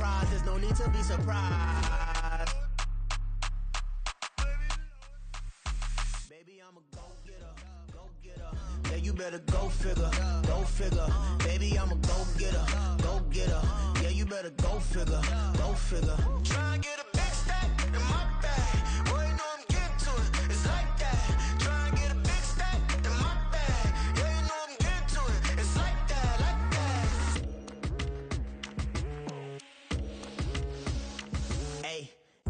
prize. There's no need to be surprised. Baby, I'm a go-getter, go-getter. Yeah, you better go figure, go figure. Baby, I'm a go-getter, go-getter. Yeah, you better go figure, go figure. Try and get a big stack in my bag. Boy, you know I'm getting to it. It's like that. Try and get a big stack in my bag. Yeah, you know I'm getting to it. It's like that, like that. Hey.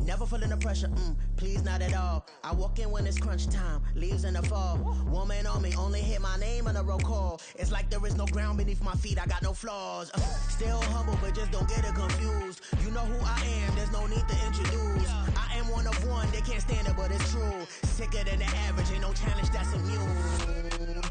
Never feeling the pressure, please not at all. I walk in when it's crunch time, leaves in the fall. Woman on me, only hit my name on a roll call. It's like there is no ground beneath my feet, I got no flaws. Still humble, but just don't get it confused. You know who I am, there's no need to introduce. I am one of one, they can't stand it, but it's true. Sicker than the average, ain't no challenge that's immune.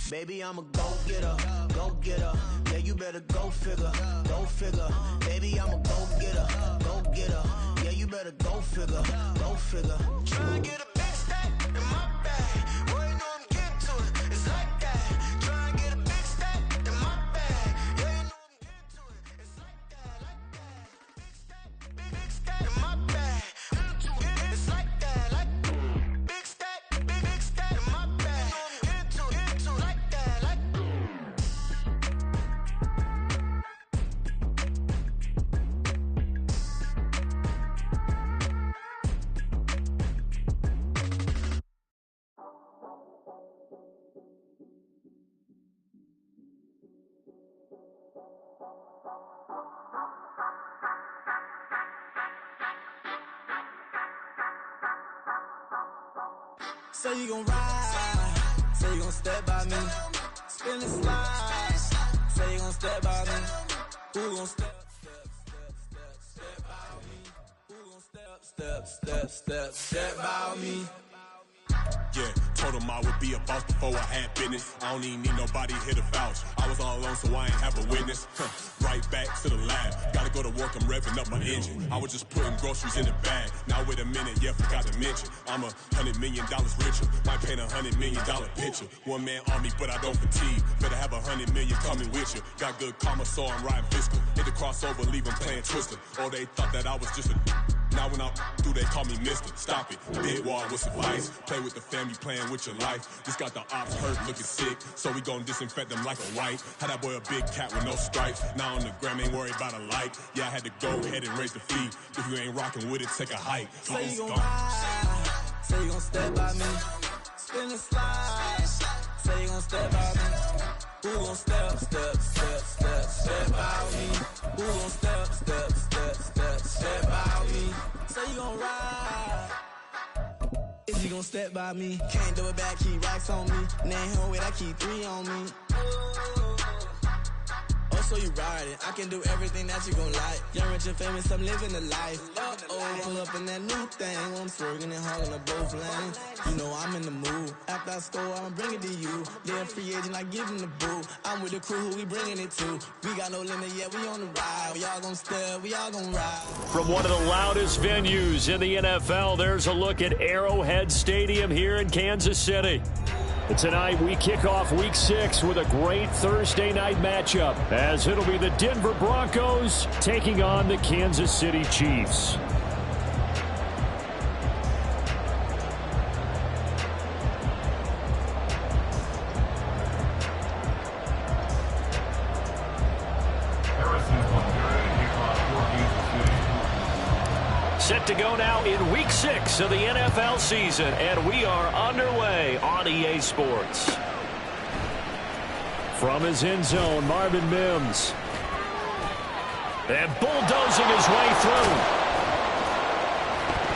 Baby, I'm a go-getter, go-getter. Yeah, you better go figure, go figure. Baby, I'm a go-getter, go-getter. Yeah, you better go figure, go figure. Try and get a big stack in my bag. Boy, you know I'm getting to it. It's like that. Try and get a big stack in my bag. Yeah, you know I'm getting to it. It's like that, like that. Big stack, big stack in my bag. It's like that, like big stack in my bag. Into like that, like. Say you gon' ride, say you gon' step by me, spin and slide, say you gon' step by me, who gon' step by me, who gon' step by me. Yeah, told him I would be a boss before I had business. I don't even need nobody here to vouch. I was all alone, so I ain't have a witness. Right back to the lab. Gotta go to work, I'm revving up my engine. I was just putting groceries in the bag. Now wait a minute, yeah, forgot to mention. I'm $100 million richer. Might paint $100 million picture. One man army, but I don't fatigue. Better have 100 million coming with you. Got good karma, so I'm riding fiscal. Hit the crossover, leave them playing Twister. Or they thought that I was just a. Now when I'm through, they call me Mister. Stop it. Big wall with some ice. Play with the family, playing with your life. Just got the ops hurt, looking sick. So we gon' disinfect them like a wipe. Had that boy a big cat with no stripes. Now on the gram, ain't worried about a like. Yeah, I had to go ahead and raise the fee. If you ain't rocking with it, take a hike. Say you gon' ride, say you gon' step by me, spin and slide. Say you gon' step by me, who gon' step by me? Who gon' step by me? Say you gon' ride. Is you gon' step by me? Can't do it back, keep racks on me. Name home with I keep 3 on me. Oh, so you ride it. I can do everything that you gon' like. Young, rich, and famous, I'm living the life. Uh-oh, pull up in that new thing. I'm swerving and hogging up both lanes. You know I'm in the mood. After I score, I'ma bring it to you. They're a free agent, I give him the boo. I'm with the crew, who we bringing it to. We got no limit, yeah, we on the ride. We all gon' step, we all gon' ride. From one of the loudest venues in the NFL, there's a look at Arrowhead Stadium here in Kansas City. Tonight, we kick off Week 6 with a great Thursday night matchup, as it'll be the Denver Broncos taking on the Kansas City Chiefs. Set to go now in Week 6 of the NFL season, and we are underway on EA Sports. From his end zone, Marvin Mims. And bulldozing his way through.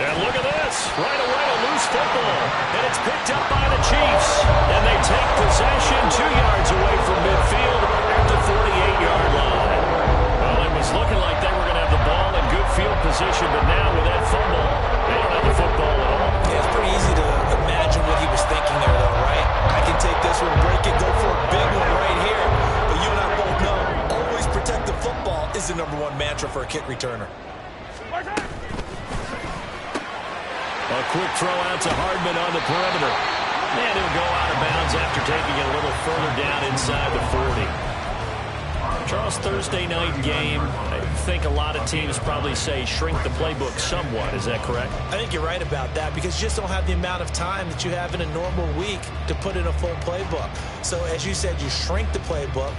And look at this. Right away, a loose football. And it's picked up by the Chiefs. And they take possession 2 yards away from midfield at the 48-yard line. Well, it was looking like they were going to have the ball in good field position, but now with that fumble, they don't have the football at all. Yeah, it's pretty easy to imagine what he was thinking there, though, right? I can take this one, break it, go for a big one right here. But you and I both know, always protect the football is the #1 mantra for a kick returner. A quick throw out to Hardman on the perimeter. And he'll go out of bounds after taking it a little further down inside the 40. Charles, Thursday night game, I think a lot of teams probably say shrink the playbook somewhat. Is that correct? I think you're right about that because you just don't have the amount of time that you have in a normal week to put in a full playbook. So as you said, you shrink the playbook,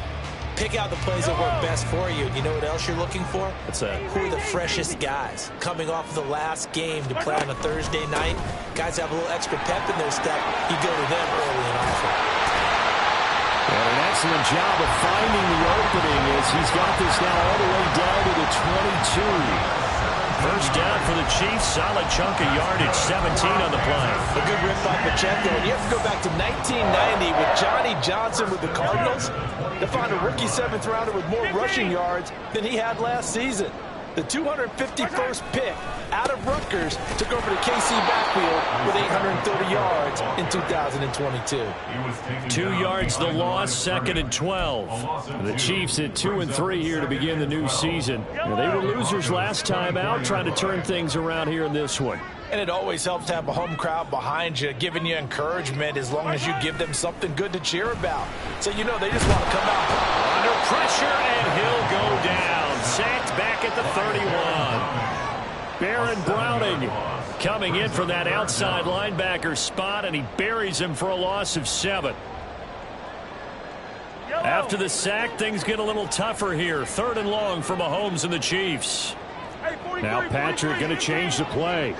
pick out the plays that work best for you. And you know what else you're looking for? What's that? Who are the freshest guys coming off of the last game to play on a Thursday night? Guys have a little extra pep in their step. You go to them early and often. And an excellent job of finding the opening as he's got this now all the way down to the 22. First down for the Chiefs. Solid chunk of yardage, 17 on the play. A good rip by Pacheco. And you have to go back to 1990 with Johnny Johnson with the Cardinals to find a rookie seventh-rounder with more rushing yards than he had last season. The 251st pick out of Rutgers took over the KC backfield with 830 yards in 2022. 2 yards the loss, 2nd and 12. The Chiefs at 2-3 here to begin the new season. Now, they were losers last time out, trying to turn things around here in this one. And it always helps to have a home crowd behind you, giving you encouragement as long as you give them something good to cheer about. So you know they just want to come out. Under pressure, and he'll go down. Sacked back at the 31. Baron Browning coming in from that outside linebacker spot, and he buries him for a loss of 7. After the sack, things get a little tougher here. 3rd and long for Mahomes and the Chiefs. Now Patrick going to change the play.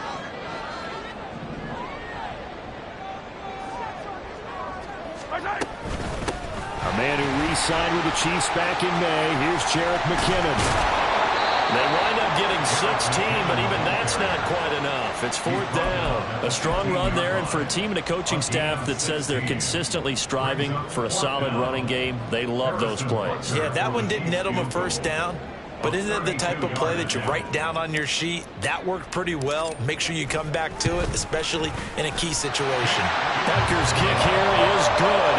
A man who re-signed with the Chiefs back in May. Here's Jerick McKinnon. They wind up getting 16, but even that's not quite enough. It's 4th down. A strong run there, and for a team and a coaching staff that says they're consistently striving for a solid running game, they love those plays. Yeah, that one didn't net them a first down. But isn't it the type of play that you write down on your sheet? That worked pretty well. Make sure you come back to it, especially in a key situation. Packers' kick here is good.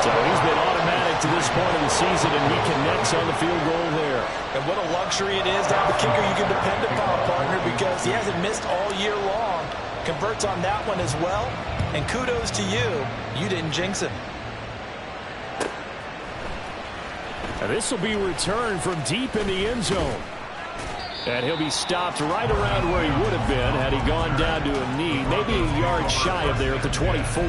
So he's been automatic to this point of the season, and he connects on the field goal there. And what a luxury it is to have a kicker you can depend upon, partner, because he hasn't missed all year long. Converts on that one as well. And kudos to you. You didn't jinx him. And this will be returned from deep in the end zone. And he'll be stopped right around where he would have been had he gone down to a knee, maybe a yard shy of there at the 24.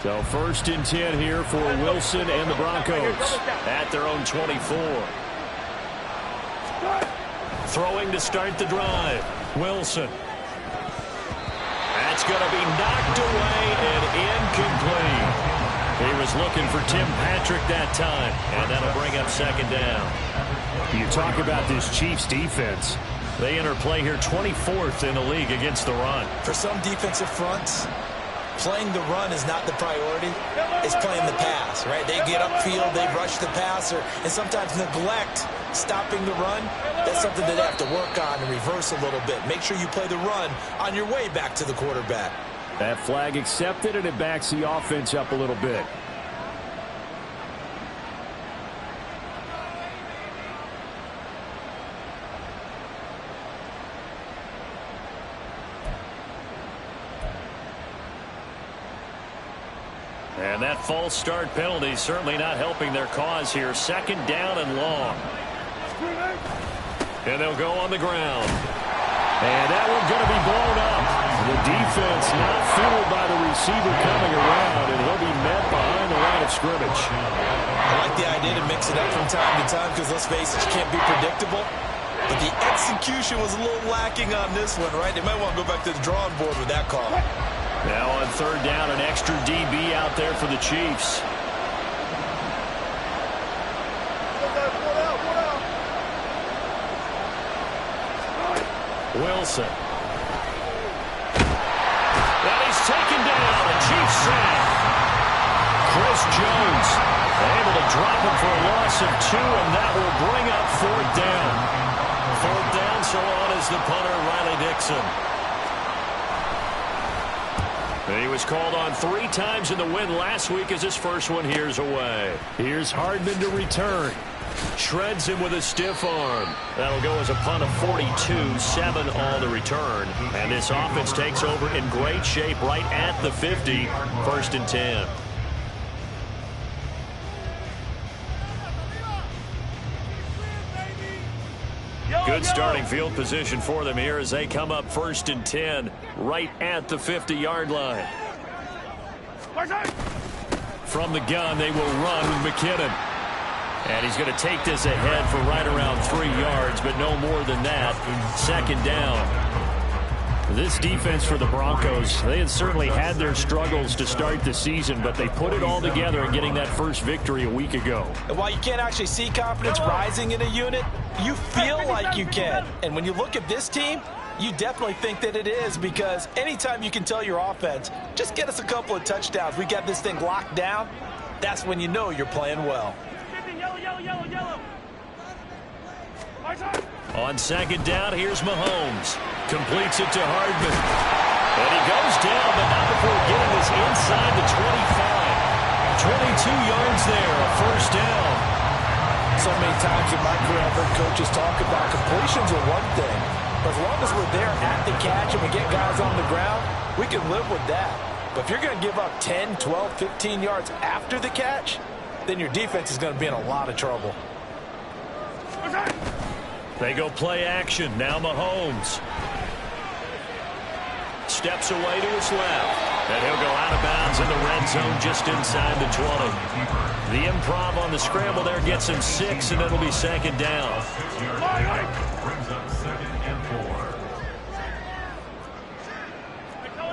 So 1st and 10 here for Wilson and the Broncos at their own 24. Throwing to start the drive. Wilson. That's going to be knocked away and incomplete. He was looking for Tim Patrick that time, and that'll bring up 2nd down. You talk about this Chiefs defense. They enter play here 24th in the league against the run. For some defensive fronts, playing the run is not the priority. It's playing the pass, right? They get upfield, they rush the passer, and sometimes neglect stopping the run. That's something that they have to work on and reverse a little bit. Make sure you play the run on your way back to the quarterback. That flag accepted, and it backs the offense up a little bit. And that false start penalty certainly not helping their cause here. 2nd down and long. And they'll go on the ground. And that one's going to be blown up. The defense not fooled by the receiver coming around, and he'll be met behind the line of scrimmage. I like the idea to mix it up from time to time because, let's face it, you can't be predictable. But the execution was a little lacking on this one, right? They might want to go back to the drawing board with that call. Now on 3rd down, an extra DB out there for the Chiefs. Wilson. And he's taken down. A Chiefs sack. Chris Jones able to drop him for a loss of 2, and that will bring up 4th down. 4th down, so on is the punter, Riley Dixon. And he was called on 3 times in the win last week as his first one here's away. Here's Hardman to return. Shreds him with a stiff arm. That'll go as a punt of 42, 7 on the return. And this offense takes over in great shape right at the 50, 1st and 10. Good starting field position for them here as they come up 1st and 10 right at the 50-yard line. From the gun, they will run with McKinnon. And he's going to take this ahead for right around 3 yards, but no more than that. 2nd down. This defense for the Broncos, they had certainly had their struggles to start the season, but they put it all together in getting that first victory a week ago. And while you can't actually see confidence rising in a unit, you feel like you can. And when you look at this team, you definitely think that it is, because anytime you can tell your offense, just get us a couple of touchdowns, we got this thing locked down, that's when you know you're playing well. On 2nd down, here's Mahomes. Completes it to Hardman. And he goes down, but not before getting this inside the 25. 22 yards there, a 1st down. So many times in my career, I've heard coaches talk about completions are one thing. But as long as we're there at the catch and we get guys on the ground, we can live with that. But if you're going to give up 10, 12, 15 yards after the catch, then your defense is going to be in a lot of trouble. They go play action. Now Mahomes. Steps away to his left. And he'll go out of bounds in the red zone just inside the 20. The improv on the scramble there gets him 6, and it'll be 2nd down.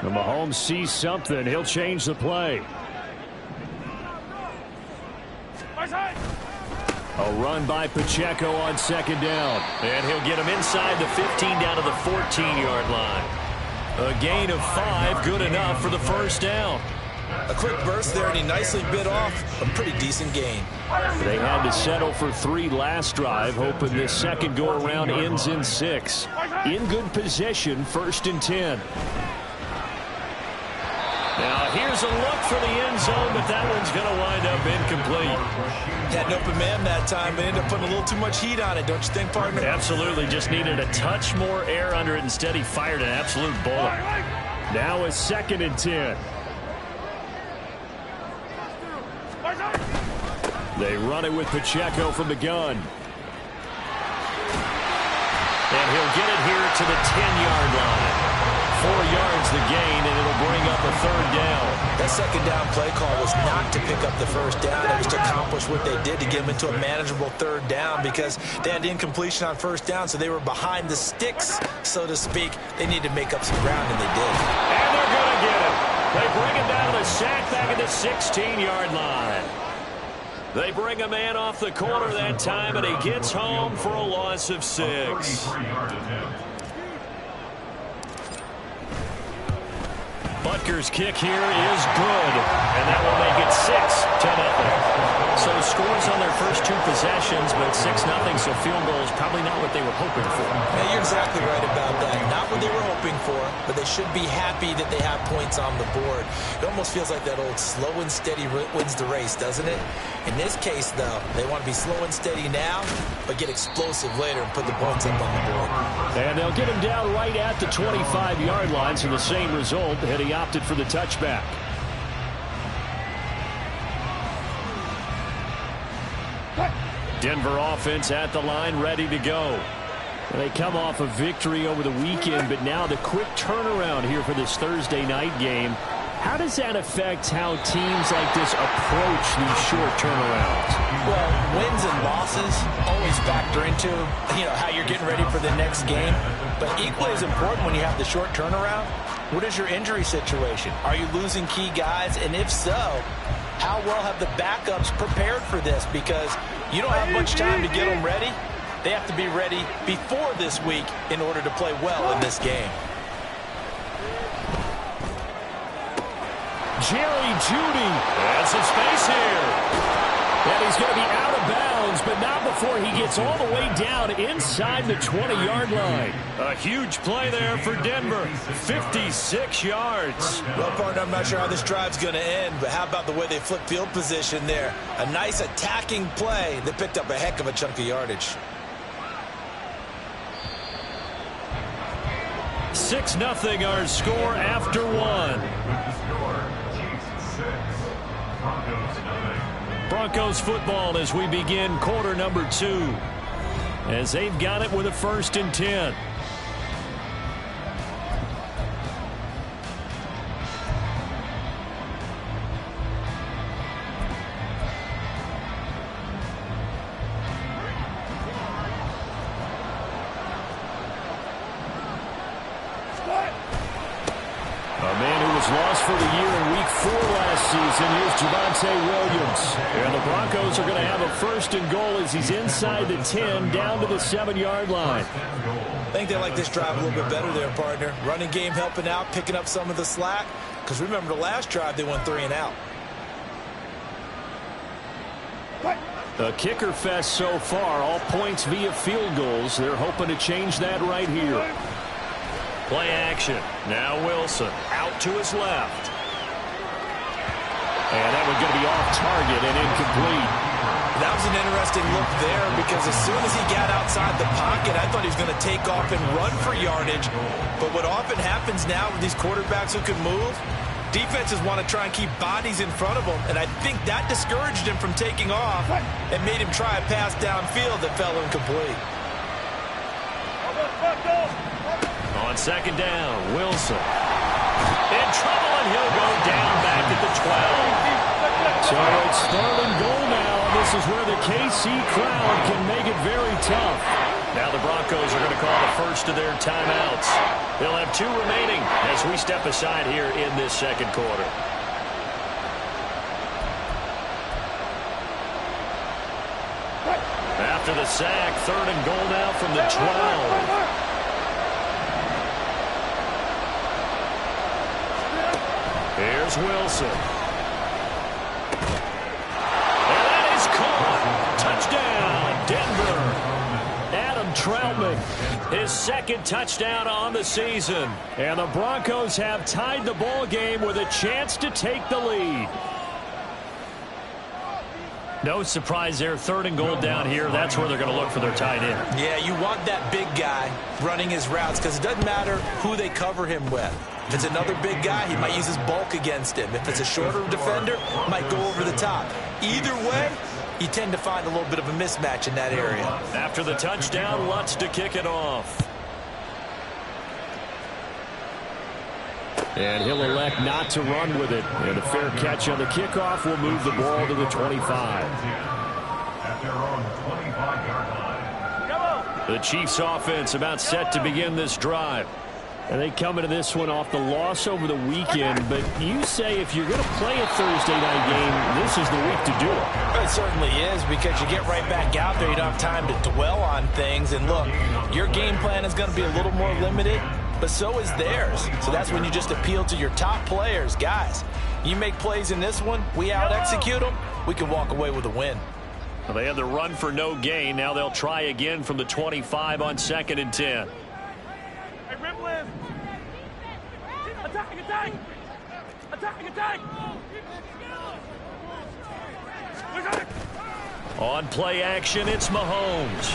And Mahomes sees something. He'll change the play. A run by Pacheco on 2nd down. And he'll get him inside the 15 down to the 14-yard line. A gain of 5, good enough for the 1st down. A quick burst there, and he nicely bit off a pretty decent gain. They had to settle for 3 last drive, hoping this second go-around ends in 6. In good position, 1st and 10. Now, here's a look for the end zone, but that one's going to wind up incomplete. Had an open man that time, but ended up putting a little too much heat on it, don't you think, partner? Absolutely. Just needed a touch more air under it. Instead, he fired an absolute bullet. Now a 2nd and 10. They run it with Pacheco from the gun. And he'll get it here to the 10-yard line. 4 yards the gain, and it'll bring up a 3rd down. That 2nd down play call was not to pick up the 1st down. It was to accomplish what they did to get them into a manageable 3rd down, because they had incompletion on 1st down, so they were behind the sticks, so to speak. They needed to make up some ground, and they did. And they're going to get it. They bring him down to the sack back at the 16-yard line. They bring a man off the corner that time, and he gets home for a loss of 6. Butker's kick here is good, and that will make it 6-0. So scores on their first 2 possessions, but 6-0, so field goal is probably not what they were hoping for. Yeah, you're exactly right about that. Not what they were hoping for, but they should be happy that they have points on the board. It almost feels like that old slow and steady wins the race, doesn't it? In this case, though, they want to be slow and steady now, but get explosive later and put the points up on the board. And they'll get him down right at the 25-yard line, so the same result, and he opted for the touchback. Denver offense at the line, ready to go. They come off a victory over the weekend, but now the quick turnaround here for this Thursday night game. How does that affect how teams like this approach these short turnarounds? Well, wins and losses always factor into, how you're getting ready for the next game. But equally as important when you have the short turnaround, what is your injury situation? Are you losing key guys? And if so, how well have the backups prepared for this? Because you don't have much time to get them ready. They have to be ready before this week in order to play well in this game. Jerry Jeudy has some space here. And he's going to be out of bounds, but not before he gets all the way down inside the 20-yard line. A huge play there for Denver. 56 yards. Well, partner, I'm not sure how this drive's going to end, but how about the way they flip field position there? A nice attacking play that picked up a heck of a chunk of yardage. 6-0 our score after one. Broncos football as we begin quarter number 2. As they've got it with a 1st and 10. Lost for the year in week 4 last season. Here's Javonte Williams. And the Broncos are going to have a 1st and goal as he's inside the 10 down to the 7-yard line. I think they like this drive a little bit better there, partner. Running game helping out, picking up some of the slack. Because remember the last drive they went 3 and out. A kicker fest so far. All points via field goals. They're hoping to change that right here. Play action. Now Wilson out to his left. And that one's going to be off target and incomplete. That was an interesting look there because as soon as he got outside the pocket, I thought he was going to take off and run for yardage. But what often happens now with these quarterbacks who can move, defenses want to try and keep bodies in front of them. And I think that discouraged him from taking off and made him try a pass downfield that fell incomplete. On 2nd down, Wilson. In trouble, and he'll go down back at the 12. So it's 3rd and goal now. This is where the KC crowd can make it very tough. Now the Broncos are going to call the first of their timeouts. They'll have 2 remaining as we step aside here in this 2nd quarter. After the sack, 3rd and goal now from the 12. Here's Wilson. And that is caught. Touchdown, Denver. Adam Troutman, his 2nd touchdown on the season. And the Broncos have tied the ball game with a chance to take the lead. No surprise there. 3rd and goal down here. That's where they're going to look for their tight end. Yeah, you want that big guy running his routes because it doesn't matter who they cover him with. If it's another big guy, he might use his bulk against him. If it's a shorter defender, might go over the top. Either way, you tend to find a little bit of a mismatch in that area. After the touchdown, Lutz to kick it off. And he'll elect not to run with it. And a fair catch on the kickoff will move the ball to the 25. The Chiefs offense about set to begin this drive. And they come into this one off the loss over the weekend. But you say if you're going to play a Thursday night game, this is the week to do it. It certainly is because you get right back out there. You don't have time to dwell on things. And look, your game plan is going to be a little more limited, but so is theirs. So that's when you just appeal to your top players. Guys, you make plays in this one, we out-execute them, we can walk away with a win. Well, they had the run for no gain. Now they'll try again from the 25 on 2nd and 10. Hey, Ripland! Attack! Attack! Attack! Attack! On play action, it's Mahomes.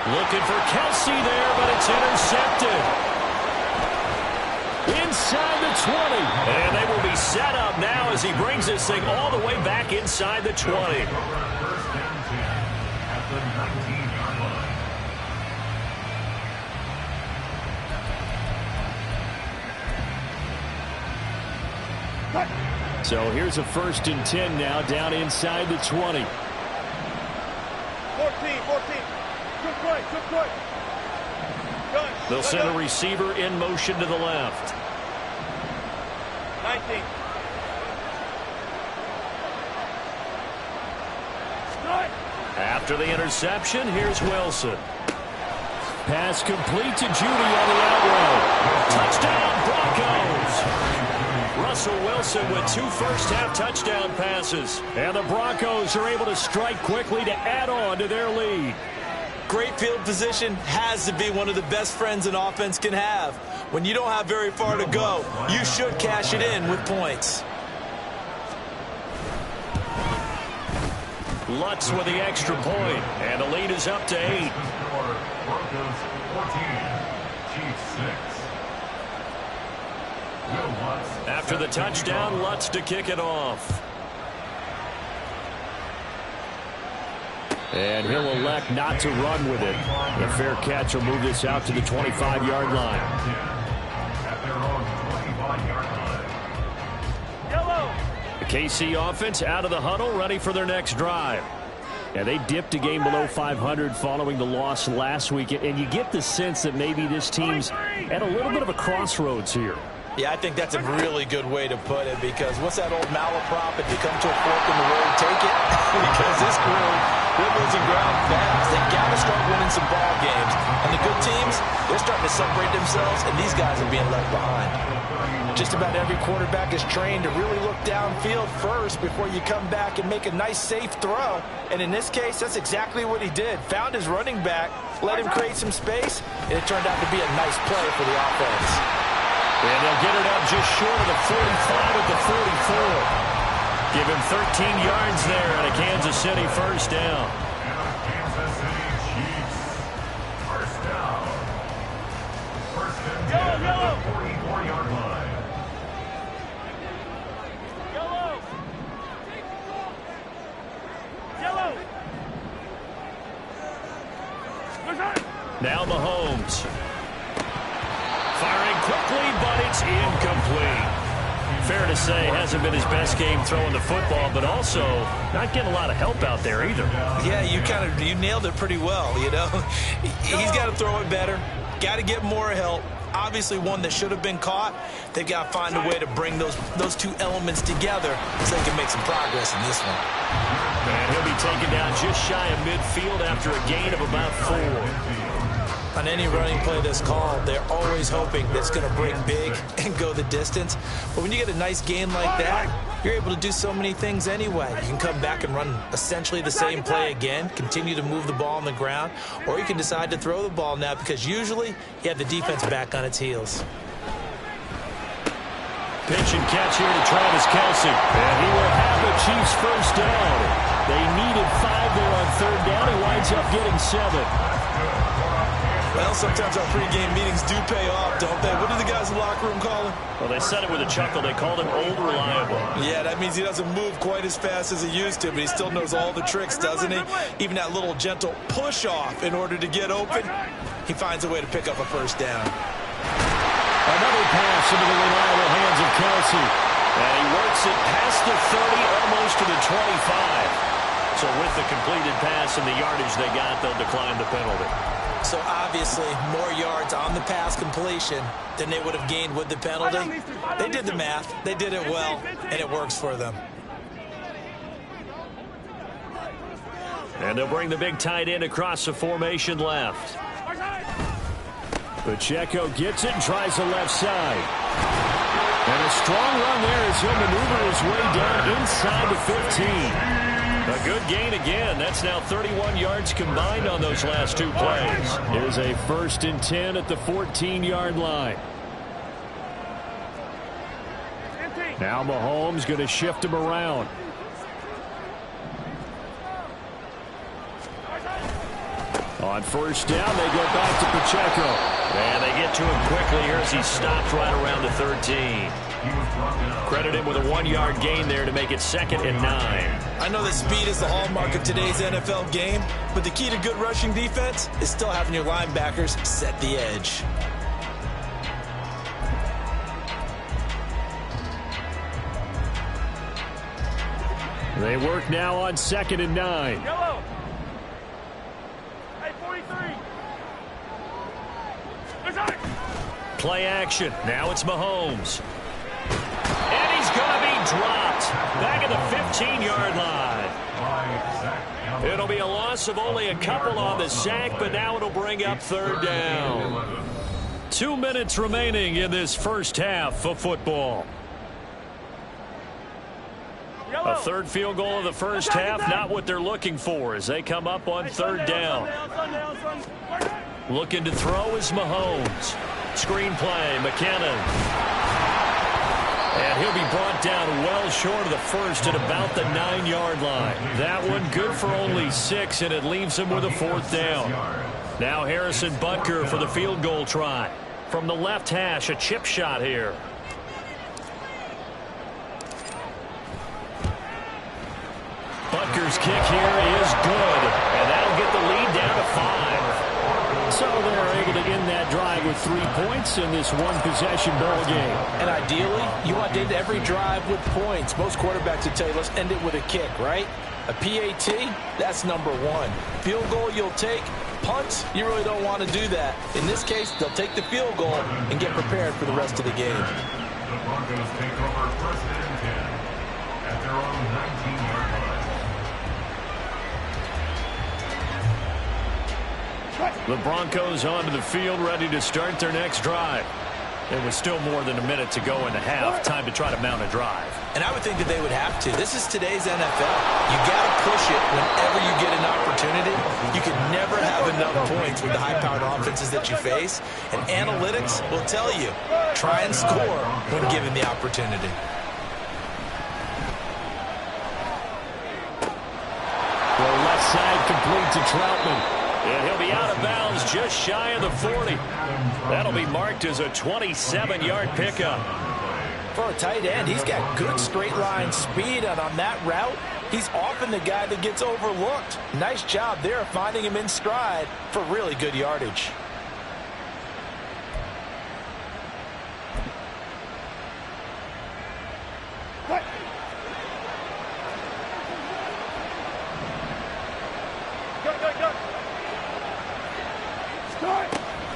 Looking for Kelsey there, but it's intercepted. Inside the 20. And they will be set up now as he brings this thing all the way back inside the 20. So here's a 1st and 10 now down inside the 20. 14. Quick. They'll send a receiver in motion to the left. 19. After the interception, here's Wilson. Pass complete to Judy on the out route. Touchdown, Broncos. Russell Wilson with 2 first-half touchdown passes. And the Broncos are able to strike quickly to add on to their lead. Great field position has to be one of the best friends an offense can have. When you don't have very far to go, you should cash it in with points. Lutz with the extra point, and the lead is up to 8. Broncos 14, Chiefs 6. After the touchdown, Lutz to kick it off. And he'll elect not to run with it. The fair catch will move this out to the 25-yard line. At their own 25-yard line. Yellow. The KC offense out of the huddle, ready for their next drive. Yeah, they dipped a game below 500 following the loss last week, and you get the sense that maybe this team's at a little bit of a crossroads here. Yeah, I think that's a really good way to put it, because what's that old malaprop? If you come to a fork in the road, take it. Because this crew, they're losing ground fast. They got to start winning some ball games. And the good teams, they're starting to separate themselves, and these guys are being left behind. Just about every quarterback is trained to really look downfield first before you come back and make a nice, safe throw. And in this case, that's exactly what he did. Found his running back, let him create some space, and it turned out to be a nice play for the offense. And they'll get it up just short of the 45 at the 44. Give him 13 yards there and a Kansas City first down. Kansas City Chiefs. First down. First and 10 at the 44-yard line. Yellow. Yellow. Now Mahomes. Firing quickly, but it's incomplete. Fair to say, hasn't been his best game throwing the football, but also not getting a lot of help out there either. Yeah, you nailed it pretty well, you know. He's got to throw it better, got to get more help. Obviously one that should have been caught. They've got to find a way to bring those two elements together so they can make some progress in this one. And he'll be taken down just shy of midfield after a gain of about 4. On any running play that's called, they're always hoping that it's going to break big and go the distance. But when you get a nice gain like that, you're able to do so many things anyway. You can come back and run essentially the same play again, continue to move the ball on the ground, or you can decide to throw the ball now because usually you have the defense back on its heels. Pitch and catch here to Travis Kelce. And he will have the Chiefs first down. They needed 5 there on third down. He winds up getting 7. Well, sometimes our pregame meetings do pay off, don't they? What do the guys in the locker room call him? Well, they said it with a chuckle. They called him Old Reliable. Yeah, that means he doesn't move quite as fast as he used to, but he still knows all the tricks, doesn't he? Even that little gentle push-off in order to get open, he finds a way to pick up a first down. Another pass into the reliable hands of Kelce. And he works it past the 30, almost to the 25. So with the completed pass and the yardage they got, they'll decline the penalty. So obviously more yards on the pass completion than they would have gained with the penalty. They did the math. They did it well, and it works for them. And they'll bring the big tight end across the formation left. Pacheco gets it and tries the left side. And a strong run there as he'll maneuver his way down inside the 15. A good gain again. That's now 31 yards combined on those last 2 plays. Here's a 1st and 10 at the 14-yard line. Now Mahomes going to shift him around. On first down, they go back to Pacheco. And they get to him quickly here as he stopped right around the 13. Credit him with a 1-yard gain there to make it 2nd and 9. I know that speed is the hallmark of today's NFL game, but the key to good rushing defense is still having your linebackers set the edge. They work now on 2nd and 9. Yellow. Hey, 43. Play action. Now it's Mahomes. And he's going to be dropped back at the 15-yard line. It'll be a loss of only a couple on the sack, but now it'll bring up 3rd down. 2 minutes remaining in this first half of football. A third field goal of the first half, not what they're looking for as they come up on third down. Looking to throw is Mahomes. Screen play, McKinnon. And he'll be brought down well short of the first at about the 9-yard line. That one good for only 6, and it leaves him with a fourth down. Now Harrison Butker for the field goal try. From the left hash, a chip shot here. Butker's kick here is good, and that'll get the lead down to 5. So they're able to end that drive with 3 points in this one-possession ball game. And ideally, you want to end every drive with points. Most quarterbacks would tell you, let's end it with a kick, right? A PAT, that's number 1. Field goal you'll take. Punts, you really don't want to do that. In this case, they'll take the field goal and get prepared for the rest of the game. The Broncos take over 1st and 10 at their own 19-yard line. The Broncos onto the field, ready to start their next drive. It was still more than a minute to go in the half. Time to try to mount a drive. And I would think that they would have to. This is today's NFL. You got to push it whenever you get an opportunity. You can never have enough points with the high-powered offenses that you face. And analytics will tell you, try and score when given the opportunity. The left side complete to Troutman. And he'll be out of bounds just shy of the 40. That'll be marked as a 27-yard pickup. For a tight end, he's got good straight line speed, and on that route, he's often the guy that gets overlooked. Nice job there finding him in stride for really good yardage.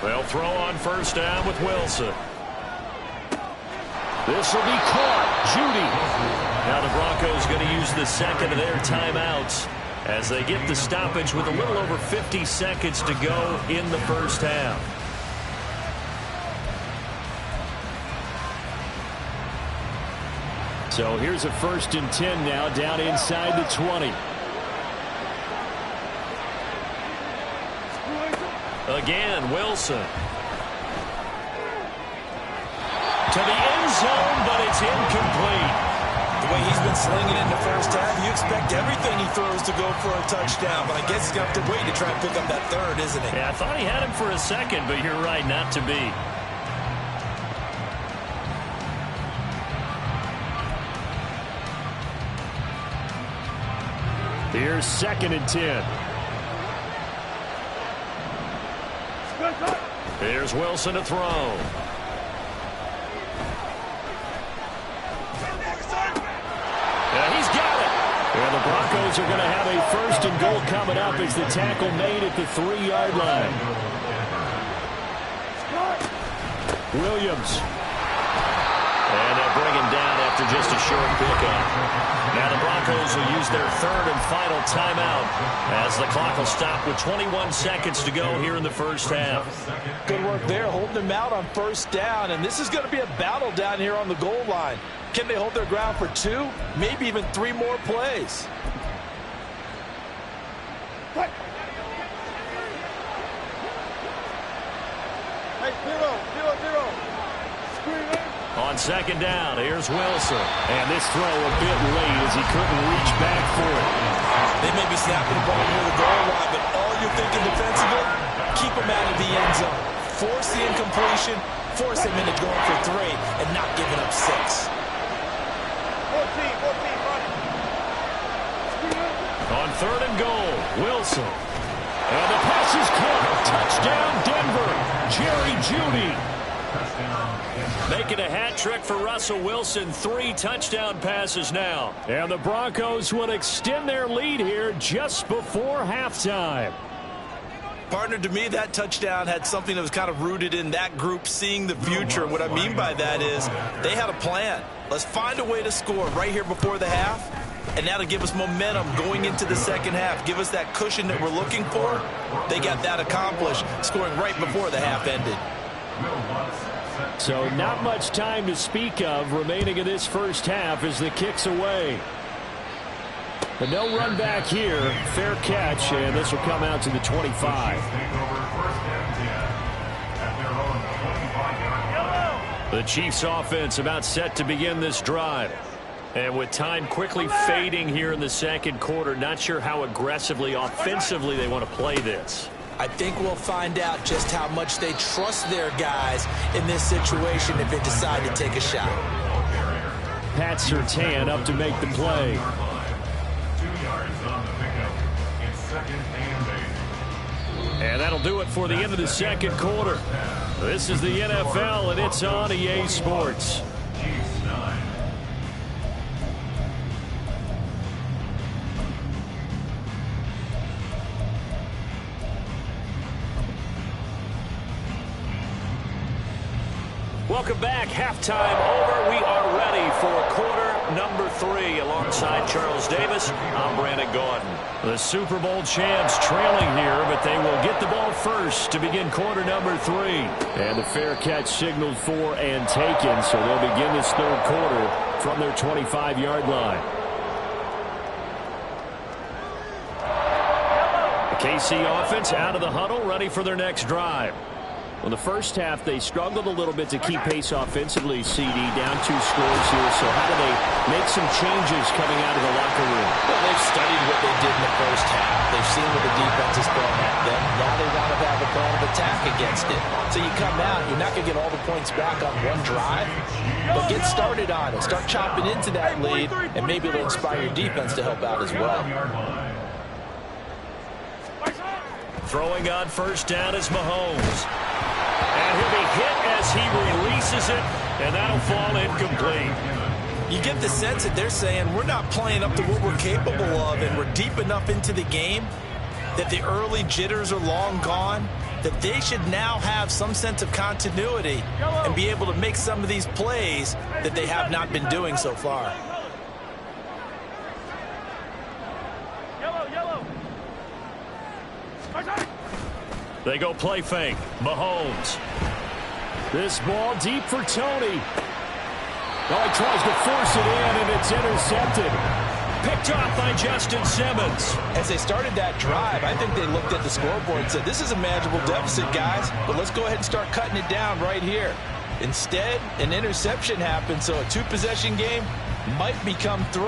They'll throw on first down with Wilson. This will be caught. Judy. Now the Broncos going to use the second of their timeouts as they get the stoppage with a little over 50 seconds to go in the first half. So here's a 1st and 10 now down inside the 20. Again, Wilson. To the end zone, but it's incomplete. The way he's been slinging it in the first half, you expect everything he throws to go for a touchdown, but I guess he's going to have to wait to try and pick up that third, isn't he? Yeah, I thought he had him for a second, but you're right, not to be. Here's 2nd and 10. Here's Wilson to throw. Yeah, he's got it. And the Broncos are going to have a 1st and goal coming up as the tackle made at the 3-yard line. Williams. And they'll bring him down after just a short pickup. Now the Broncos will use their 3rd and final timeout as the clock will stop with 21 seconds to go here in the first half. Good work there, holding them out on first down, and this is going to be a battle down here on the goal line. Can they hold their ground for 2, maybe even 3 more plays? Hey, 0-0-0. On second down, here's Wilson. And this throw a bit late as he couldn't reach back for it. They may be snapping the ball near the goal line, but all you're thinking defensively, keep them out of the end zone. Force the incompletion, force them into going for 3, and not giving up 6. 14, run. On 3rd and goal, Wilson. And the pass is caught. Touchdown, Denver. Jerry Jeudy. Making a hat trick for Russell Wilson. 3 touchdown passes now. And the Broncos will extend their lead here just before halftime. Partner, to me, that touchdown had something that was kind of rooted in that group seeing the future. What I mean by that is they had a plan. Let's find a way to score right here before the half, and that'll give us momentum going into the second half. Give us that cushion that we're looking for. They got that accomplished, scoring right before the half ended. So not much time to speak of remaining in this first half as the kick's away. But no run back here. Fair catch, and this will come out to the 25. The Chiefs offense about set to begin this drive. And with time quickly fading here in the second quarter, not sure how aggressively, offensively they want to play this. I think we'll find out just how much they trust their guys in this situation if they decide to take a shot. Pat Surtain up to make the play. 2 yards on the pickup. It's second and 8. And that'll do it for the end of the second quarter. This is the NFL, and it's on EA Sports. Chiefs 9. Welcome back. Halftime over. We are ready for quarter number 3. Alongside Charles Davis, I'm Brandon Gaudin. The Super Bowl champs trailing here, but they will get the ball first to begin quarter number 3. And the fair catch signaled for and taken, so they'll begin this third quarter from their 25-yard line. The KC offense out of the huddle, ready for their next drive. Well, the first half, they struggled a little bit to keep pace offensively, CD, down 2 scores here. So how do they make some changes coming out of the locker room? Well, they've studied what they did in the first half. They've seen what the defense is throwing at them. Now they want to have a plan of attack against it. So you come out, you're not going to get all the points back on one drive, but get started on it. Start chopping into that lead, and maybe it'll inspire your defense to help out as well. Throwing on first down is Mahomes. And he'll be hit as he releases it, and that'll fall incomplete. You get the sense that they're saying we're not playing up to what we're capable of, and we're deep enough into the game that the early jitters are long gone, that they should now have some sense of continuity and be able to make some of these plays that they have not been doing so far. They go play fake. Mahomes. This ball deep for Tony. Oh, he tries to force it in, and it's intercepted. Picked off by Justin Simmons. As they started that drive, I think they looked at the scoreboard and said, this is a manageable deficit, guys, but let's go ahead and start cutting it down right here. Instead, an interception happened, so a 2-possession game might become 3.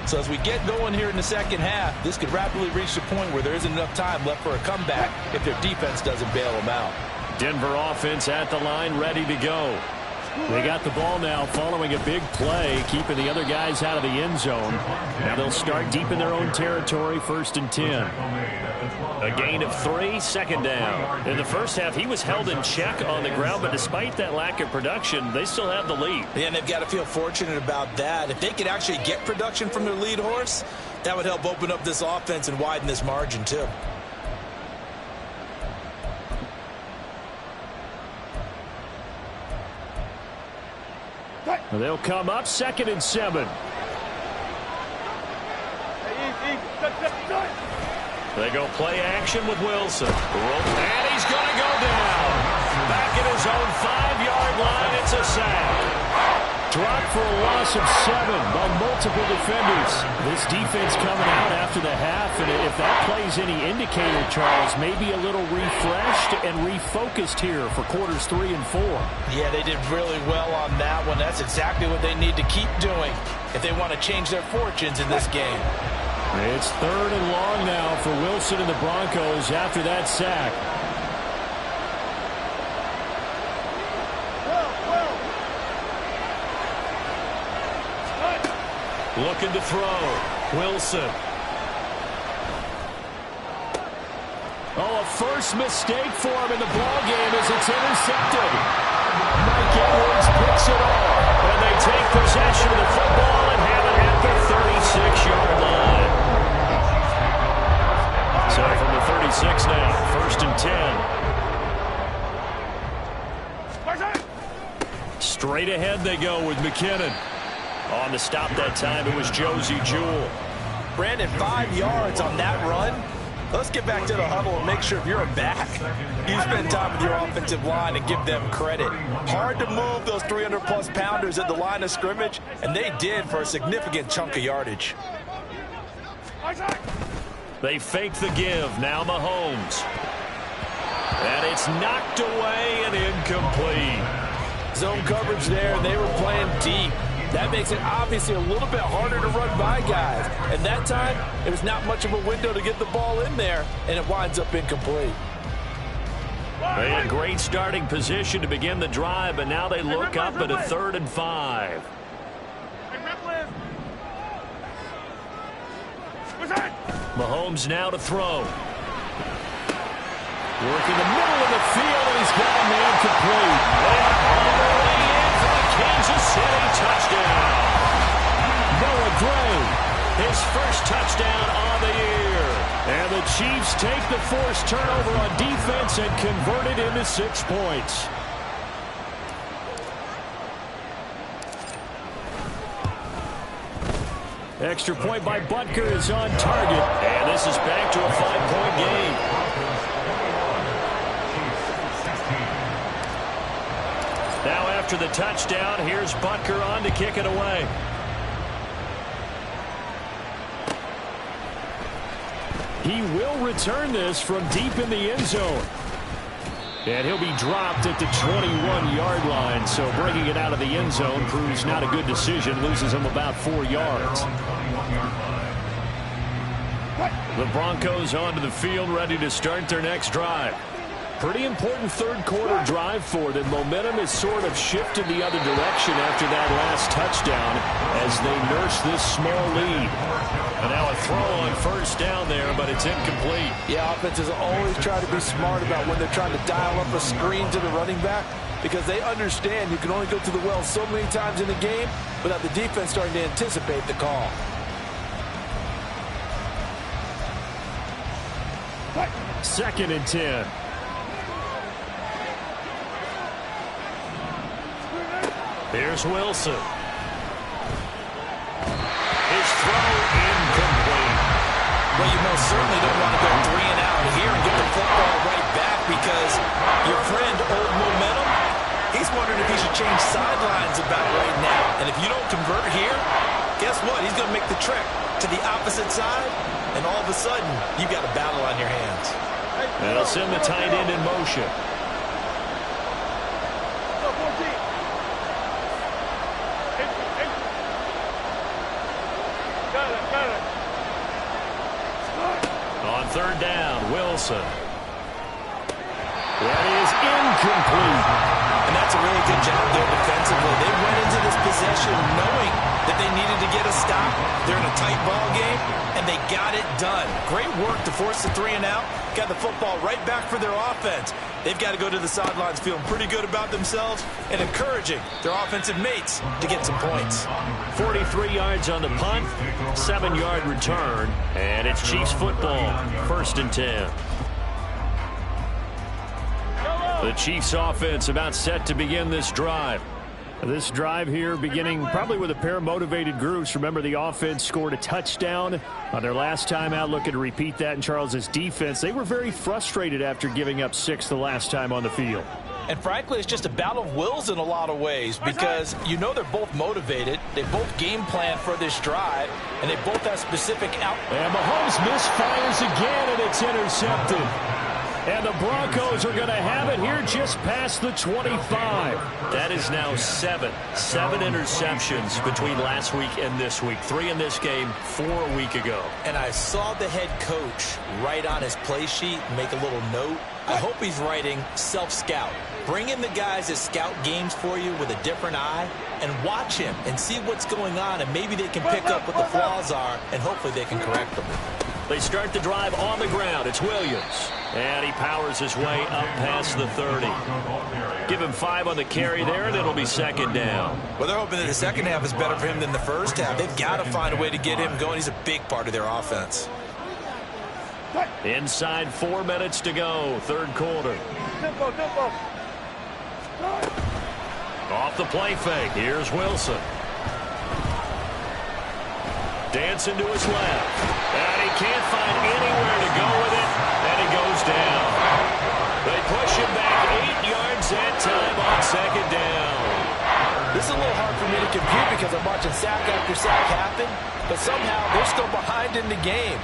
So as we get going here in the second half, this could rapidly reach the point where there isn't enough time left for a comeback if their defense doesn't bail them out. Denver offense at the line, ready to go. They got the ball now following a big play, keeping the other guys out of the end zone. Now they'll start deep in their own territory, 1st and 10. A gain of 3, second down. In the first half, he was held in check on the ground, but despite that lack of production, they still have the lead. Yeah, and they've got to feel fortunate about that. If they could actually get production from their lead horse, that would help open up this offense and widen this margin, too. They'll come up 2nd and 7. They go play action with Wilson. And he's going to go down. Back at his own 5-yard line, it's a sack. Dropped for a loss of 7 by multiple defenders. This defense coming out after the half, and if that plays any indicator, Charles, maybe a little refreshed and refocused here for quarters 3 and 4. Yeah, they did really well on that one. That's exactly what they need to keep doing if they want to change their fortunes in this game. It's 3rd and long now for Wilson and the Broncos after that sack. Looking to throw. Wilson. Oh, a first mistake for him in the ballgame as it's intercepted. Mike Edwards picks it off. And they take possession of the football and have it at the 36-yard line. So from the 36 now, 1st and 10. Straight ahead they go with McKinnon. On the stop that time, it was Josie Jewell. Brandon, 5 yards on that run. Let's get back to the huddle and make sure if you're a back, you spend time with your offensive line and give them credit. Hard to move those 300-plus pounders at the line of scrimmage, and they did for a significant chunk of yardage. They fake the give. Now Mahomes. And it's knocked away and incomplete. Zone coverage there, and they were playing deep. That makes it obviously a little bit harder to run by guys. And that time, it was not much of a window to get the ball in there, and it winds up incomplete. They had great starting position to begin the drive, but now they look up at a 3rd and 5. Mahomes now to throw. Working the middle of the field, and he's got a man complete. And all the way in for the Kansas City touchdown. Noah Gray, his first touchdown on the year. And the Chiefs take the forced turnover on defense and convert it into 6 points. Extra point by Butker is on target. And this is back to a 5-point game. Now after the touchdown, here's Butker on to kick it away. He will return this from deep in the end zone. And he'll be dropped at the 21-yard line. So bringing it out of the end zone proves not a good decision. Loses him about 4 yards. The Broncos onto the field, ready to start their next drive. Pretty important third-quarter drive for them. Momentum has sort of shifted the other direction after that last touchdown as they nurse this small lead. And now a throw on first down there, but it's incomplete. Yeah, offenses always try to be smart about when they're trying to dial up a screen to the running back because they understand you can only go to the well so many times in the game without the defense starting to anticipate the call. Second and 10. Here's Wilson. His throw incomplete. Well, you most certainly don't want to go 3 and out here and get the football right back because your friend, Old Momentum, he's wondering if he should change sidelines about right now. And if you don't convert here, guess what? He's going to make the trek to the opposite side, and all of a sudden, you've got a battle on your hands. They'll send the tight end in motion. On third down, Wilson. That is incomplete. And that's a really good job there defensively. They went into this possession knowing that they needed to get a stop. They're in a tight ball game, and they got it done. Great work to force the 3 and out. Got the football right back for their offense. They've got to go to the sidelines feeling pretty good about themselves and encouraging their offensive mates to get some points. 43 yards on the punt, 7-yard return, and it's Chiefs football, 1st and 10. The Chiefs offense about set to begin this drive. This drive here beginning probably with a pair of motivated groups. Remember, the offense scored a touchdown on their last time out. Looking to repeat that in Charles's defense. They were very frustrated after giving up 6 the last time on the field. And frankly, it's just a battle of wills in a lot of ways because you know they're both motivated. They both game plan for this drive, and they both have specific out. And Mahomes misfires again, and it's intercepted. And the Broncos are going to have it here just past the 25. That is now 7 interceptions between last week and this week. 3 in this game, 4 a week ago. And I saw the head coach write on his play sheet, make a little note. I hope he's writing self-scout. Bring in the guys that scout games for you with a different eye and watch him and see what's going on, and maybe they can pick up what the flaws are, and hopefully they can correct them. They start the drive on the ground. It's Williams. And he powers his way up past the 30. Give him 5 on the carry there, and it'll be 2nd down. Well, they're hoping that the second half is better for him than the first half. They've got to find a way to get him going. He's a big part of their offense. Inside 4 minutes to go, 3rd quarter. Off the play fake. Here's Wilson. Dancing to his left. And he can't find anywhere to go with it. And he goes down. They push him back 8 yards that time on 2nd down. This is a little hard for me to compute because I'm watching sack after sack happen, but somehow they're still behind in the game.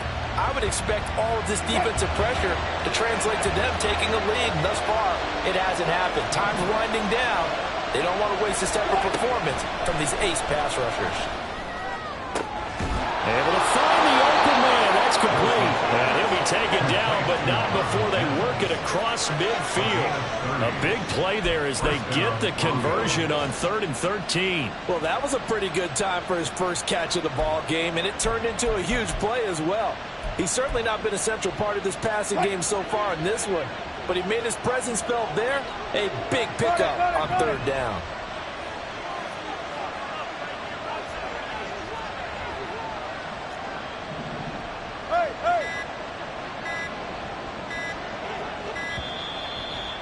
I would expect all of this defensive pressure to translate to them taking a lead. And thus far, it hasn't happened. Time's winding down. They don't want to waste this type of performance from these ace pass rushers. Able to find the open man. That's complete. And he'll be taken down, but not before they work it across midfield. A big play there as they get the conversion on 3rd and 13. Well, that was a pretty good time for his first catch of the ball game, and it turned into a huge play as well. He's certainly not been a central part of this passing game so far in this one, but he made his presence felt there. A big pickup on 3rd down.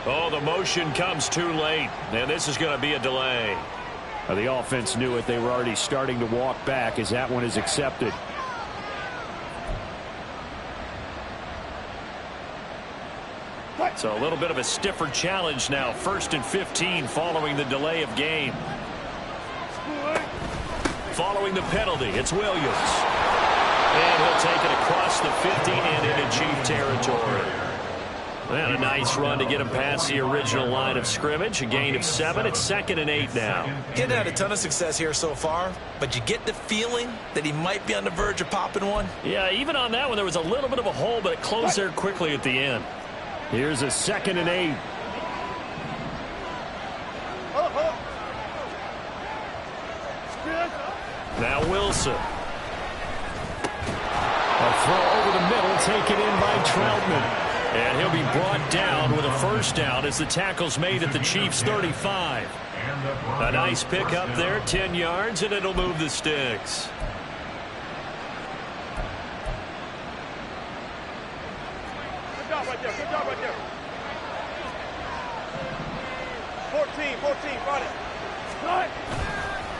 Oh, the motion comes too late, and this is going to be a delay. The offense knew it. They were already starting to walk back as that one is accepted. So a little bit of a stiffer challenge now. 1st and 15 following the delay of game. Following the penalty, it's Williams. And he'll take it across the 50 and into Chief territory. And a nice run to get him past the original line of scrimmage. A gain of 7. It's 2nd and 8 now. He hadn't had a ton of success here so far, but you get the feeling that he might be on the verge of popping one. Yeah, even on that one, there was a little bit of a hole, but it closed there quickly at the end. Here's a 2nd and 8. Now Wilson. A throw over the middle taken in by Troutman. And he'll be brought down with a 1st down as the tackle's made at the Chiefs' 35. A nice pick up there, 10 yards, and it'll move the sticks. Good job right there. Good job right there. 14, got it. Right.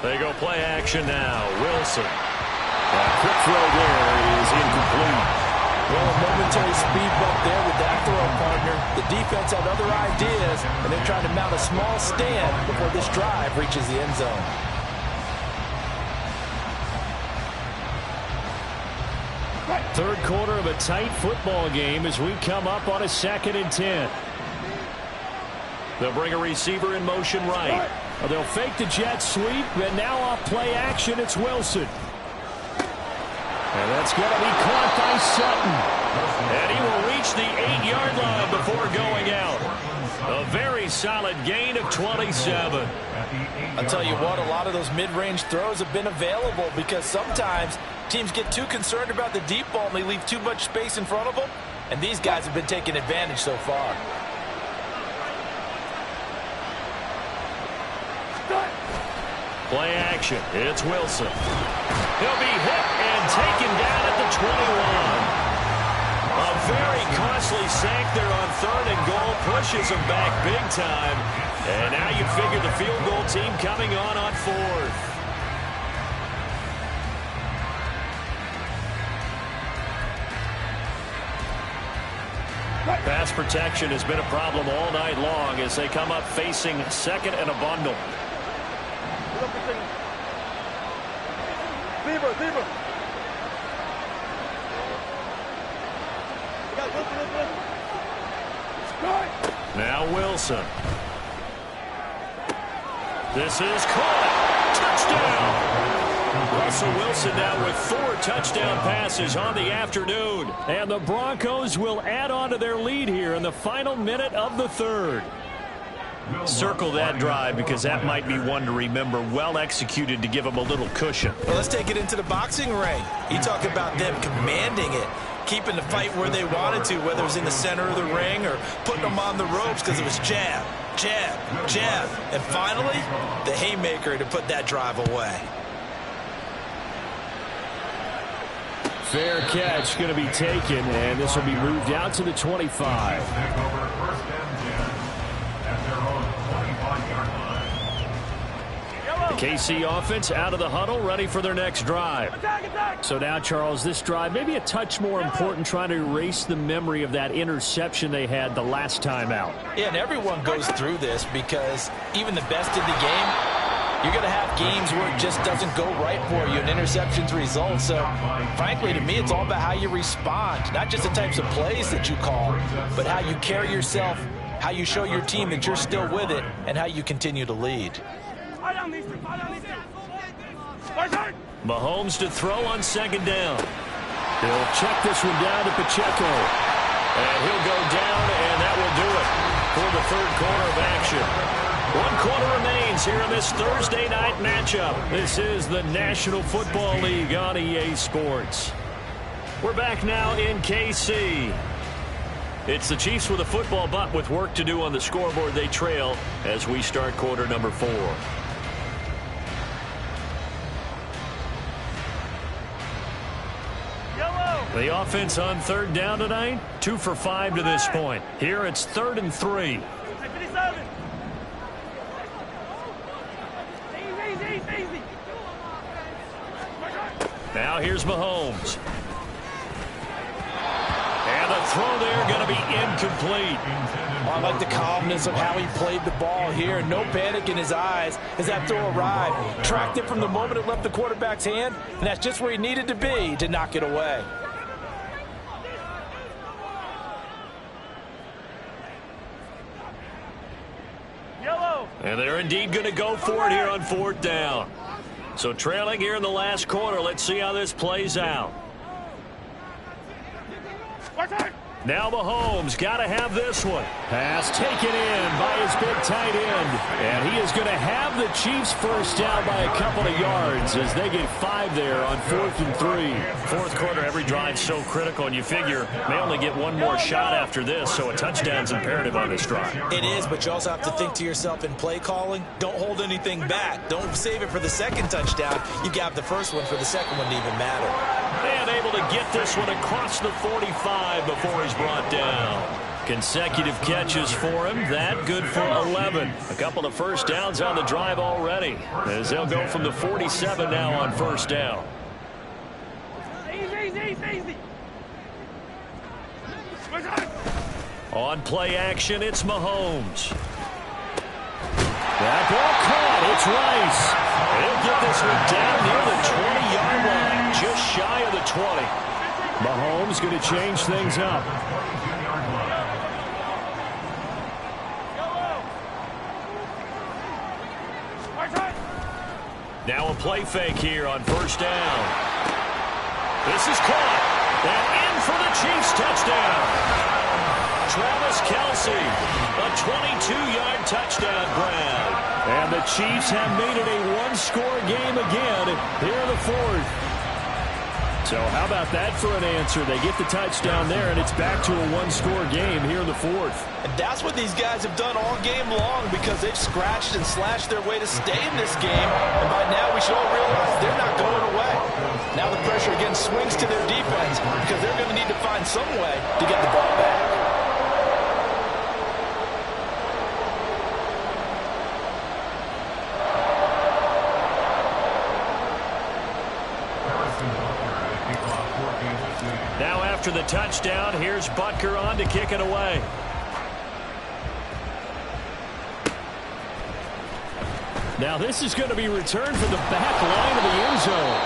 They go play action now. Wilson. A quick throw there is incomplete. Well, a momentary speed bump there with that throw, partner. The defense had other ideas, and they're trying to mount a small stand before this drive reaches the end zone. Third quarter of a tight football game as we come up on a 2nd and 10. They'll bring a receiver in motion right. They'll fake the jet sweep, and now off play action, it's Wilson. And that's going to be caught by Sutton. And he will reach the 8-yard line before going out. A very solid gain of 27. I'll tell you what, a lot of those mid-range throws have been available because sometimes teams get too concerned about the deep ball and they leave too much space in front of them. And these guys have been taking advantage so far. Play action. It's Wilson. He'll be hit and taken down at the 21. A very costly sack there on 3rd and goal. Pushes him back big time. And now you figure the field goal team coming on 4th. Pass protection has been a problem all night long as they come up facing 2nd and a bundle. Zebra. Now Wilson. This is caught. Touchdown. Russell Wilson now with 4 touchdown passes on the afternoon. And the Broncos will add on to their lead here in the final minute of the 3rd. Circle that drive because that might be one to remember. Well executed to give them a little cushion. Well, let's take it into the boxing ring. You talk about them commanding it, keeping the fight where they wanted to, whether it was in the center of the ring or putting them on the ropes because it was jab, jab, jab. And finally, the haymaker to put that drive away. Fair catch going to be taken, and this will be moved out to the 25. The KC offense out of the huddle, ready for their next drive. So now, Charles, this drive maybe a touch more important, trying to erase the memory of that interception they had the last time out. Yeah, and everyone goes through this because even the best in the game You're going to have games where it just doesn't go right for you, and interceptions result. So, frankly, to me, it's all about how you respond, not just the types of plays that you call, but how you carry yourself, how you show your team that you're still with it, and how you continue to lead. Mahomes to throw on second down. He'll check this one down to Pacheco. And he'll go down, and that will do it for the third quarter of action. 1 quarter remains here in this Thursday night matchup. This is the National Football League on EA Sports. We're back now in KC. It's the Chiefs with a football, but with work to do on the scoreboard, they trail as we start quarter number 4. The offense on third down tonight, 2 for 5 to this point. Here it's 3rd and 3. Now here's Mahomes. And the throw there going to be incomplete. Well, I like the calmness of how he played the ball here. No panic in his eyes as that throw arrived. Tracked it from the moment it left the quarterback's hand, and that's just where he needed to be to knock it away. And they're indeed going to go for it here on 4th down. So trailing here in the last quarter. Let's see how this plays out. Now Mahomes got to have this one. Pass taken in by his big tight end. And he is going to have the Chiefs first down by a couple of yards as they get 5 there on 4th and 3. Fourth quarter, every drive so critical, and you figure may only get one more shot after this, so a touchdown's imperative on this drive. It is, but you also have to think to yourself in play calling, don't hold anything back. Don't save it for the second touchdown. You got the first one for the second one to even matter. And able to get this one across the 45 before he's brought down. Consecutive catches for him. That good for 11. A couple of first downs on the drive already, as they'll go from the 47 now on first down. Easy. On play action, it's Mahomes. That ball caught. It's Rice. He'll get this one down near the 20-yard line, just shy of the 20. Mahomes going to change things up. Now a play fake here on first down. This is caught. And in for the Chiefs touchdown. Travis Kelce, a 22-yard touchdown grab. And the Chiefs have made it a one-score game again here in the fourth. So how about that for an answer? They get the touchdown there, and it's back to a one-score game here in the fourth. And that's what these guys have done all game long, because they've scratched and slashed their way to stay in this game. And by now we should all realize they're not going away. Now the pressure again swings to their defense, because they're going to need to find some way to get the ball back. Now after the touchdown, here's Butker on to kick it away. Now this is going to be returned from the back line of the end zone.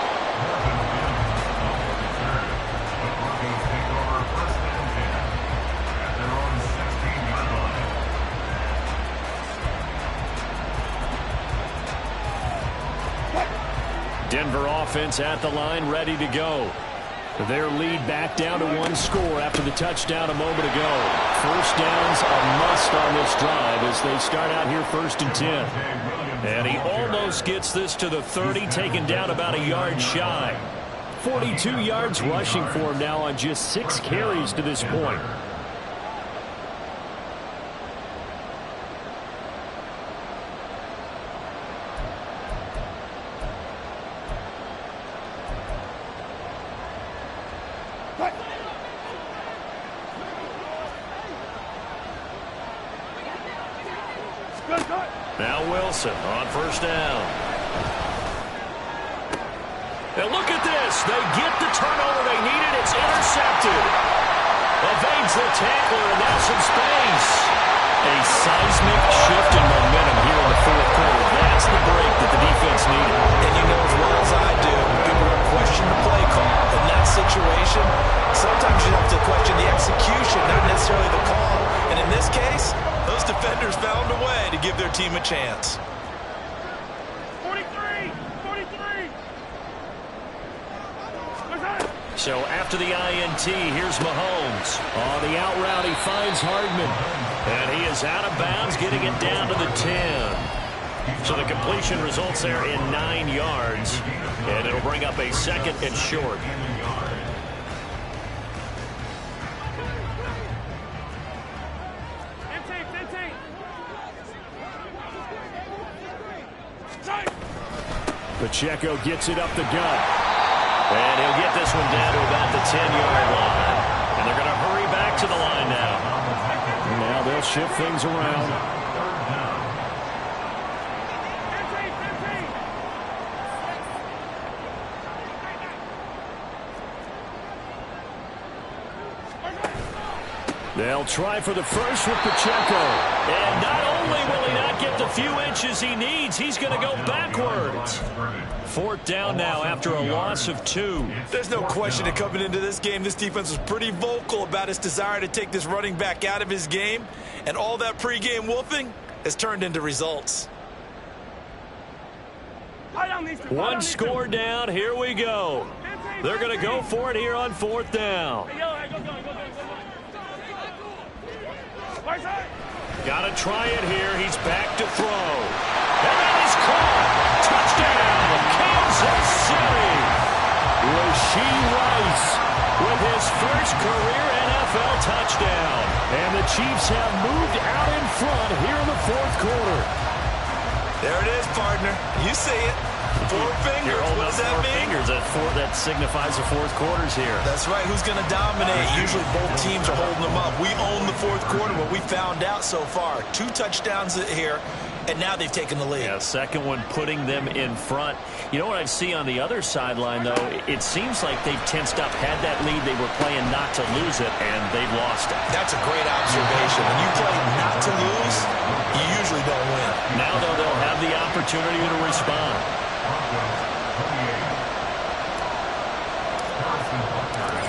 Denver offense at the line, ready to go. Their lead back down to one score after the touchdown a moment ago. First down's a must on this drive as they start out here 1st and 10. And he almost gets this to the 30, taken down about a yard shy. 42 yards rushing for him now on just 6 carries to this point. Now Wilson on first down. And look at this. They get the turnover they needed. It's intercepted. Evades the tackler, and now some space. A seismic shift in momentum here in the fourth quarter. That's just the break that the defense needed. And you know as well as I do, people are questioning the play call. In that situation, sometimes you have to question the execution, not necessarily the call. And in this case, those defenders found a way to give their team a chance. 43! 43! So after the INT, here's Mahomes. On the out route, he finds Hardman. And he is out of bounds, getting it down to the 10. So the completion results there in 9 yards. And it'll bring up a 2nd and short. Pacheco gets it up the gut. And he'll get this one down to about the 10-yard line. And they're going to hurry back to the line now. Now they'll shift things around. They'll try for the first with Pacheco. And not only will he not get the few inches he needs, he's going to go backwards. 4th down now after a loss of 2. There's no question that coming into this game, this defense was pretty vocal about its desire to take this running back out of his game. And all that pregame wolfing has turned into results. One score down. Here we go. They're going to go for it here on 4th down. Got to try it here. He's back to throw. And that is caught. Touchdown, Kansas City. Rashee Rice with his first career NFL touchdown. And the Chiefs have moved out in front here in the 4th quarter. There it is, partner. You see it. 4 fingers. What does that mean? Fingers. That signifies the 4th quarters here. That's right. Who's going to dominate? Usually both teams are holding them up. We own the 4th quarter, what we found out so far. 2 touchdowns here, and now they've taken the lead. Yeah, 2nd one putting them in front. You know what I see on the other sideline, though? It seems like they've tensed up, had that lead. They were playing not to lose it, and they've lost it. That's a great observation. When you play not to lose, you usually don't win. Now, though, they'll have the opportunity to respond.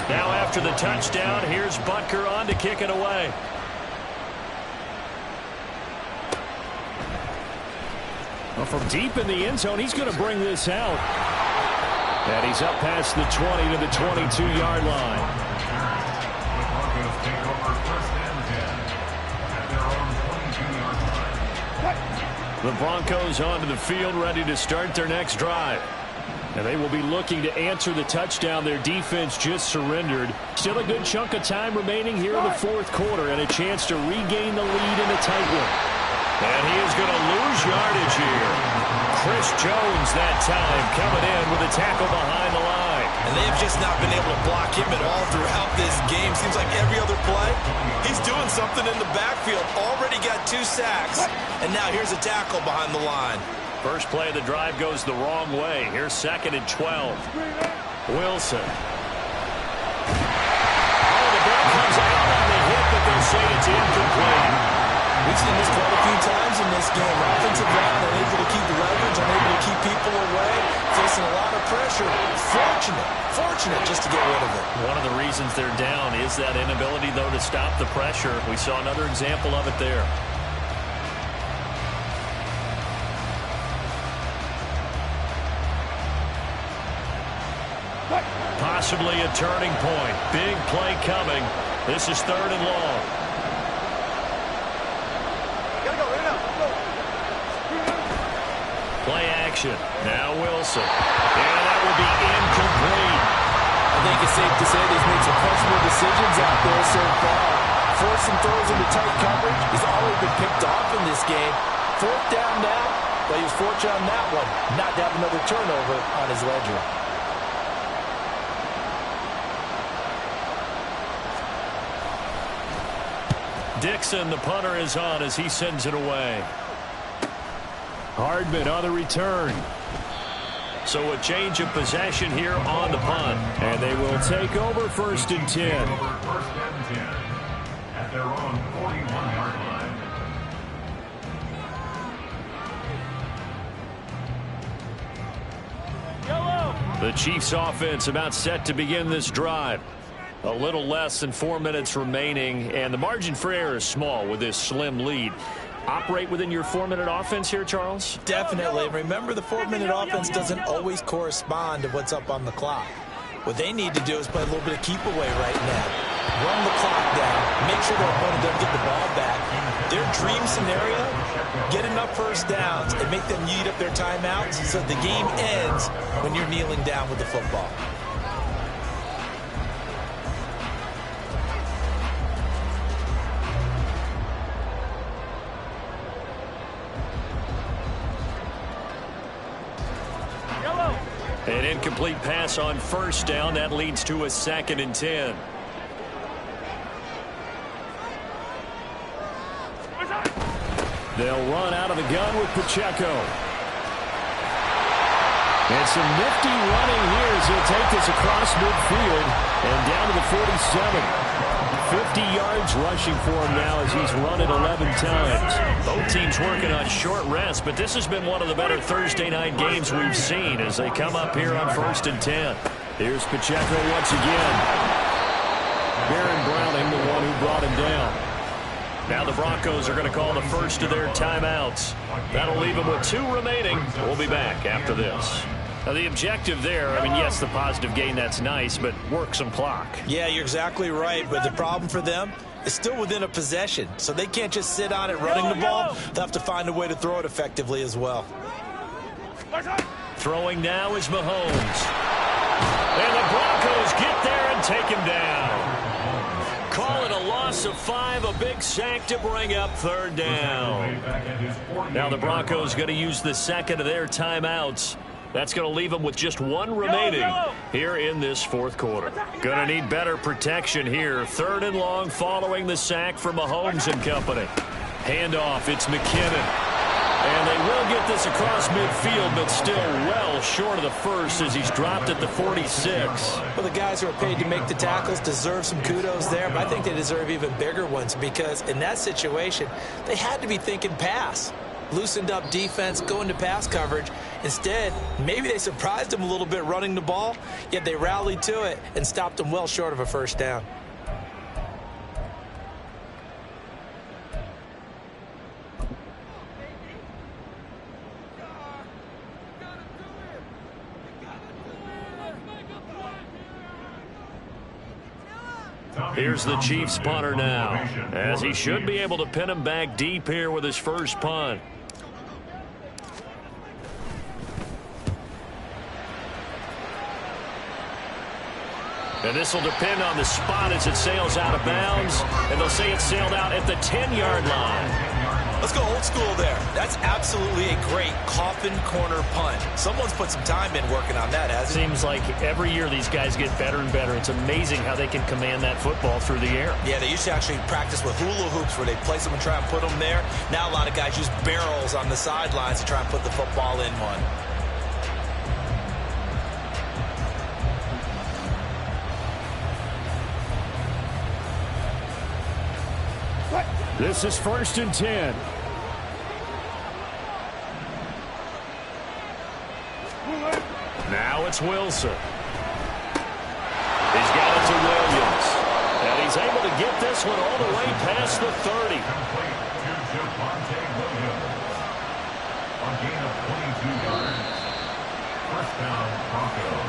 Now after the touchdown, here's Butker on to kick it away. Well, from deep in the end zone, he's going to bring this out. And he's up past the 20 to the 22-yard line. The Broncos onto the field, ready to start their next drive. And they will be looking to answer the touchdown their defense just surrendered. Still a good chunk of time remaining here in the 4th quarter and a chance to regain the lead in a tight one. And he is going to lose yardage here. Chris Jones that time coming in with a tackle behind the line. And they have just not been able to block him at all throughout this game. Seems like every other play, he's doing something in the backfield. Already got 2 sacks. And now here's a tackle behind the line. First play of the drive goes the wrong way. Here's 2nd and 12. Wilson. Oh, the ball comes out on the hit, but they'll say it's incomplete. We've seen this quite a few times in this game. Offensive line unable to keep leverage, unable to keep people away, facing a lot of pressure. Fortunate just to get rid of it. One of the reasons they're down is that inability, though, to stop the pressure. We saw another example of it there. Possibly a turning point. Big play coming. This is 3rd and long. Play action. Now Wilson. And that will be incomplete. I think it's safe to say they've made some questionable decisions out there so far. Forcing throws into tight coverage. He's already been picked off in this game. 4th down now, but he was fortunate on that one not to have another turnover on his ledger. Dixon, the punter, is on as he sends it away. Hardman on the return. So a change of possession here on the punt. And they will take over 1st and 10. At their own 41-yard line. The Chiefs offense about set to begin this drive. A little less than 4 minutes remaining, and the margin for error is small with this slim lead. Operate within your 4-minute offense here, Charles? Definitely. Remember, the 4-minute offense doesn't always correspond to what's up on the clock. What they need to do is play a little bit of keep away right now. Run the clock down. Make sure their opponent doesn't get the ball back. Their dream scenario, get enough first downs and make them eat up their timeouts so the game ends when you're kneeling down with the football. An incomplete pass on first down. That leads to a 2nd and 10. They'll run out of the gun with Pacheco. And some nifty running here as he'll take this across midfield and down to the 47. 50 yards rushing for him now as he's run it 11 times. Both teams working on short rest, but this has been one of the better Thursday night games we've seen as they come up here on 1st and 10. Here's Pacheco once again. Baron Browning, the one who brought him down. Now the Broncos are going to call the first of their timeouts. That'll leave them with 2 remaining. We'll be back after this. Now the objective there, I mean, yes, the positive gain, that's nice, but work some clock. Yeah, you're exactly right, but the problem for them is still within a possession, so they can't just sit on it running the ball. They'll have to find a way to throw it effectively as well. Throwing now is Mahomes. And the Broncos get there and take him down. Call it a loss of 5, a big sack to bring up 3rd down. Now the Broncos going to use the 2nd of their timeouts. That's going to leave them with just 1 remaining here in this 4th quarter. Going to need better protection here. 3rd and long following the sack from Mahomes and company. Handoff, it's McKinnon. And they will get this across midfield, but still well short of the first as he's dropped at the 46. Well, the guys who are paid to make the tackles deserve some kudos there, but I think they deserve even bigger ones because in that situation, they had to be thinking pass. Loosened up defense, going to pass coverage. Instead, maybe they surprised them a little bit running the ball, yet they rallied to it and stopped them well short of a first down. Here's the Chiefs punter now, as he should be able to pin him back deep here with his first punt. And this will depend on the spot as it sails out of bounds, and they'll say it sailed out at the 10-yard line. Let's go old school there. That's absolutely a great coffin corner punt. Someone's put some time in working on that, hasn't it? Seems like every year these guys get better and better. It's amazing how they can command that football through the air. Yeah, they used to actually practice with hula hoops where they place them and try and put them there. Now a lot of guys use barrels on the sidelines to try and put the football in one. This is 1st and 10. Now it's Wilson. He's got it to Williams. And he's able to get this one all the way past the 30. A gain of 22 yards. First down, Broncos.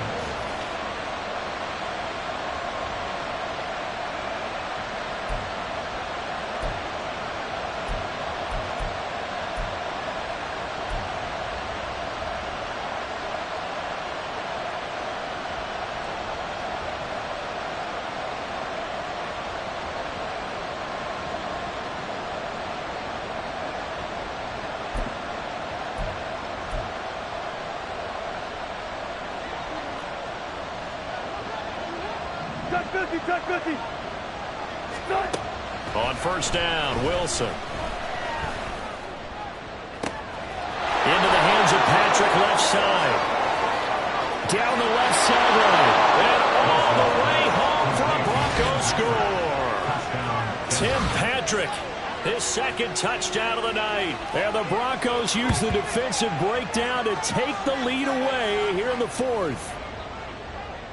On first down, Wilson. Into the hands of Patrick, left side. Down the left sideline. And all the way home for a Broncos score. Tim Patrick, his 2nd touchdown of the night. And the Broncos use the defensive breakdown to take the lead away here in the 4th.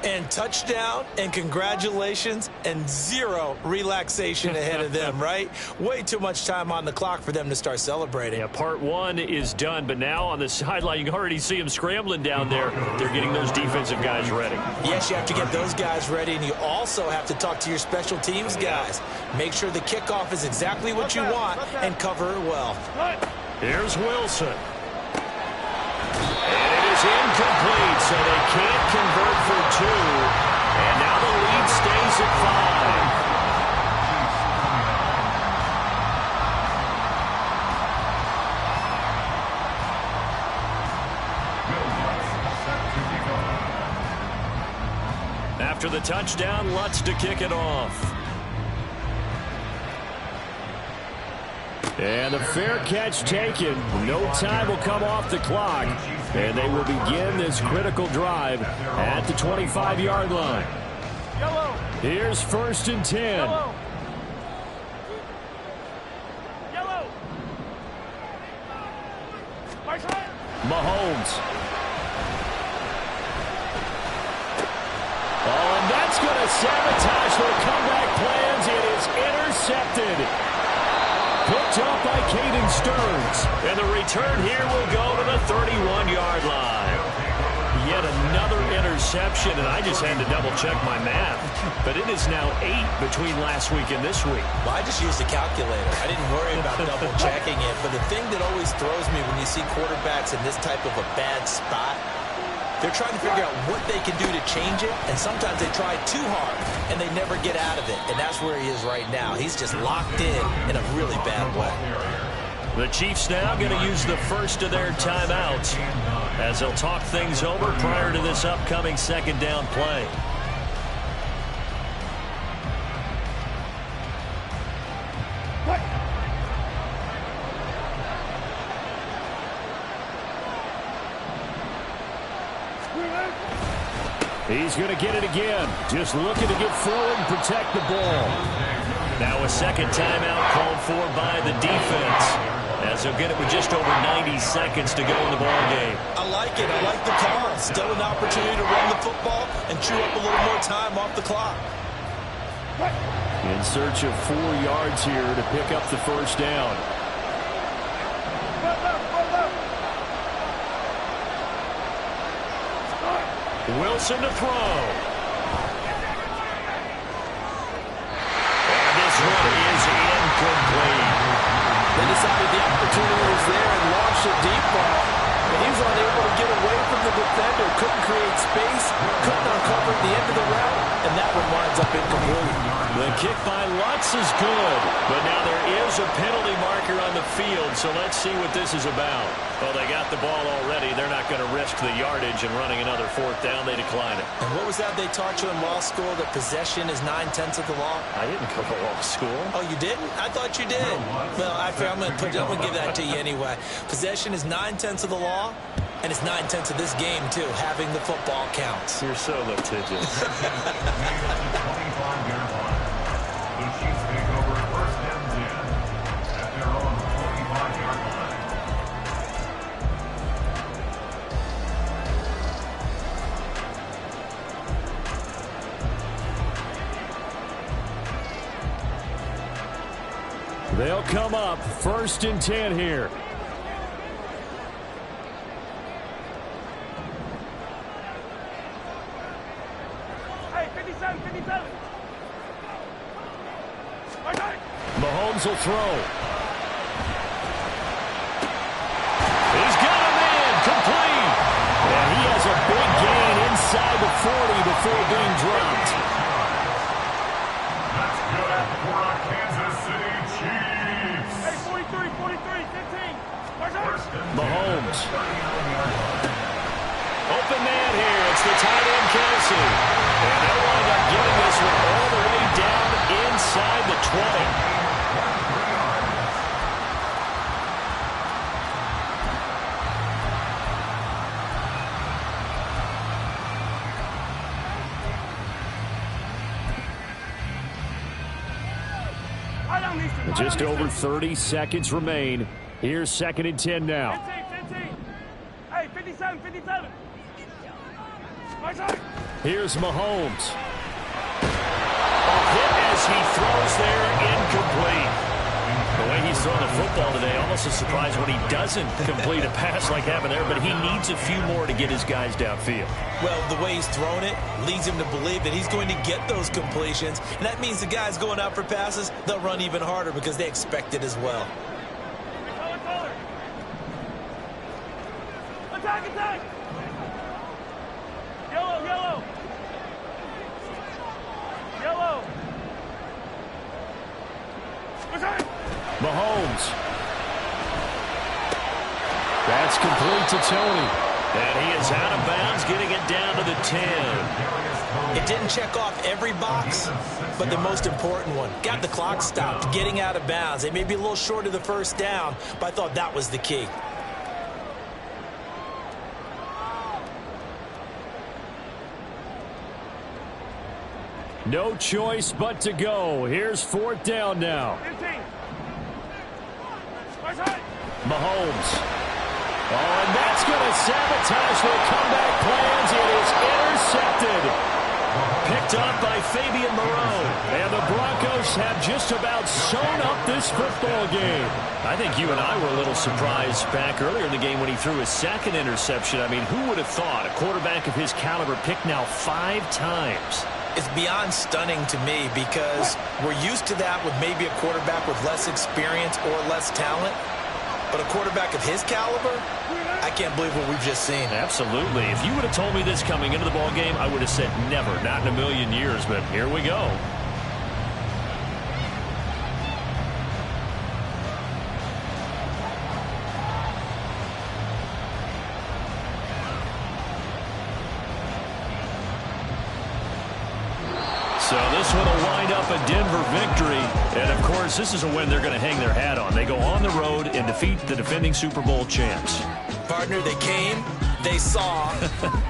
And touchdown, and congratulations, and zero relaxation ahead of them, right? Way too much time on the clock for them to start celebrating. Yeah, part one is done, but now on the sideline, you can already see them scrambling down there. They're getting those defensive guys ready. Yes, you have to get those guys ready, and you also have to talk to your special teams guys. Make sure the kickoff is exactly what you want and cover it well. Here's Wilson. Incomplete, so they can't convert for two. And now the lead stays at 5. After the touchdown, Lutz to kick it off. And the fair catch taken. No time will come off the clock. And they will begin this critical drive at the 25-yard line. Here's 1st and 10. Mahomes. Oh, and that's going to sabotage their comeback plans. It is intercepted. Picked up by Caden Stearns. And the return here will go to the 31-yard line. Yet another interception, and I just had to double-check my math. But it is now 8 between last week and this week. Well, I just used a calculator. I didn't worry about double-checking it. But the thing that always throws me when you see quarterbacks in this type of a bad spot, they're trying to figure out what they can do to change it, and sometimes they try too hard, and they never get out of it. And that's where he is right now. He's just locked in a really bad way. The Chiefs now going to use the first of their timeouts as they'll talk things over prior to this upcoming second down play. He's going to get it again. Just looking to get forward and protect the ball. Now a second timeout called for by the defense, as they'll get it with just over 90 seconds to go in the ball game. I like it. I like the call. Still an opportunity to run the football and chew up a little more time off the clock. In search of 4 yards here to pick up the first down. Wilson to throw. And this one is incomplete. They decided the opportunity was there and launched a deep ball. But he was unable to get away from the defender. Couldn't create space. Couldn't uncover at the end of the route. And that one winds up incomplete. The kick by Lutz is good. But now there is a penalty marker on the field. So let's see what this is about. Well, they got the ball already. They're not going to risk the yardage and running another 4th down. They decline it. And what was that they taught you in law school? That possession is 9/10 of the law? I didn't go to law school. Oh, you didn't? I thought you did. Well, I'm going to give that to you anyway. Possession is 9/10 of the law, and it's 9/10 of this game, too. Having the football counts. You're so litigious. The Chiefs take over 1st and 10 at their own 25-yard line. They'll come up 1st and 10 here. Hey, 57, 57. Mahomes will throw. He's got a man complete. And he has a big gain inside the 40 before being dropped. That's good for our Kansas City Chiefs. Hey, 43, 43, 15. Mahomes. Open man here. It's the tight end, Kelsey. And they'll wind up getting this one all the way down inside the 20. Just over 30 seconds remain. Here's 2nd and 10 now. 15, 15. Hey, 57, 57. My side. Here's Mahomes. A hit as he throws there, incomplete. The way he's throwing the football today, almost a surprise when he doesn't complete a pass like happened there, but he needs a few more to get his guys downfield. Well, the way he's thrown it leads him to believe that he's going to get those completions, and that means the guys going out for passes, they'll run even harder because they expect it as well. Attack, attack! Yellow, yellow! Yellow! Attack! Mahomes. That's complete to Tony. And he is out of bounds, getting it down to the 10. It didn't check off every box, but the most important one. Got the clock stopped, getting out of bounds. They may be a little short of the first down, but I thought that was the key. No choice but to go. Here's 4th down now. 15. Mahomes. Oh, and that's going to sabotage their comeback plans. It is intercepted. Picked up by Fabian Moreau. And the Broncos have just about sewn up this football game. I think you and I were a little surprised back earlier in the game when he threw his second interception. I mean, who would have thought a quarterback of his caliber picked now 5 times? It's beyond stunning to me because we're used to that with maybe a quarterback with less experience or less talent. But a quarterback of his caliber, I can't believe what we've just seen. Absolutely. If you would have told me this coming into the ball game, I would have said never, not in a million years. But here we go. So this one will wind up a Denver victory. And, of course, this is a win they're going to hang their hat on. They go on the road and defeat the defending Super Bowl champs. Partner, they came, they saw,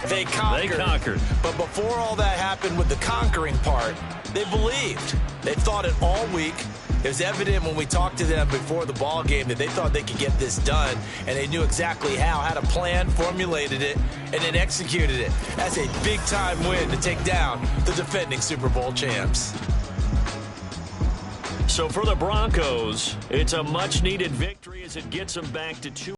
they conquered. They conquered. But before all that happened with the conquering part, they believed. They thought it all week. It was evident when we talked to them before the ball game that they thought they could get this done, and they knew exactly how, had a plan, formulated it, and then executed it. That's a big-time win to take down the defending Super Bowl champs. So for the Broncos, it's a much-needed victory as it gets them back to 2.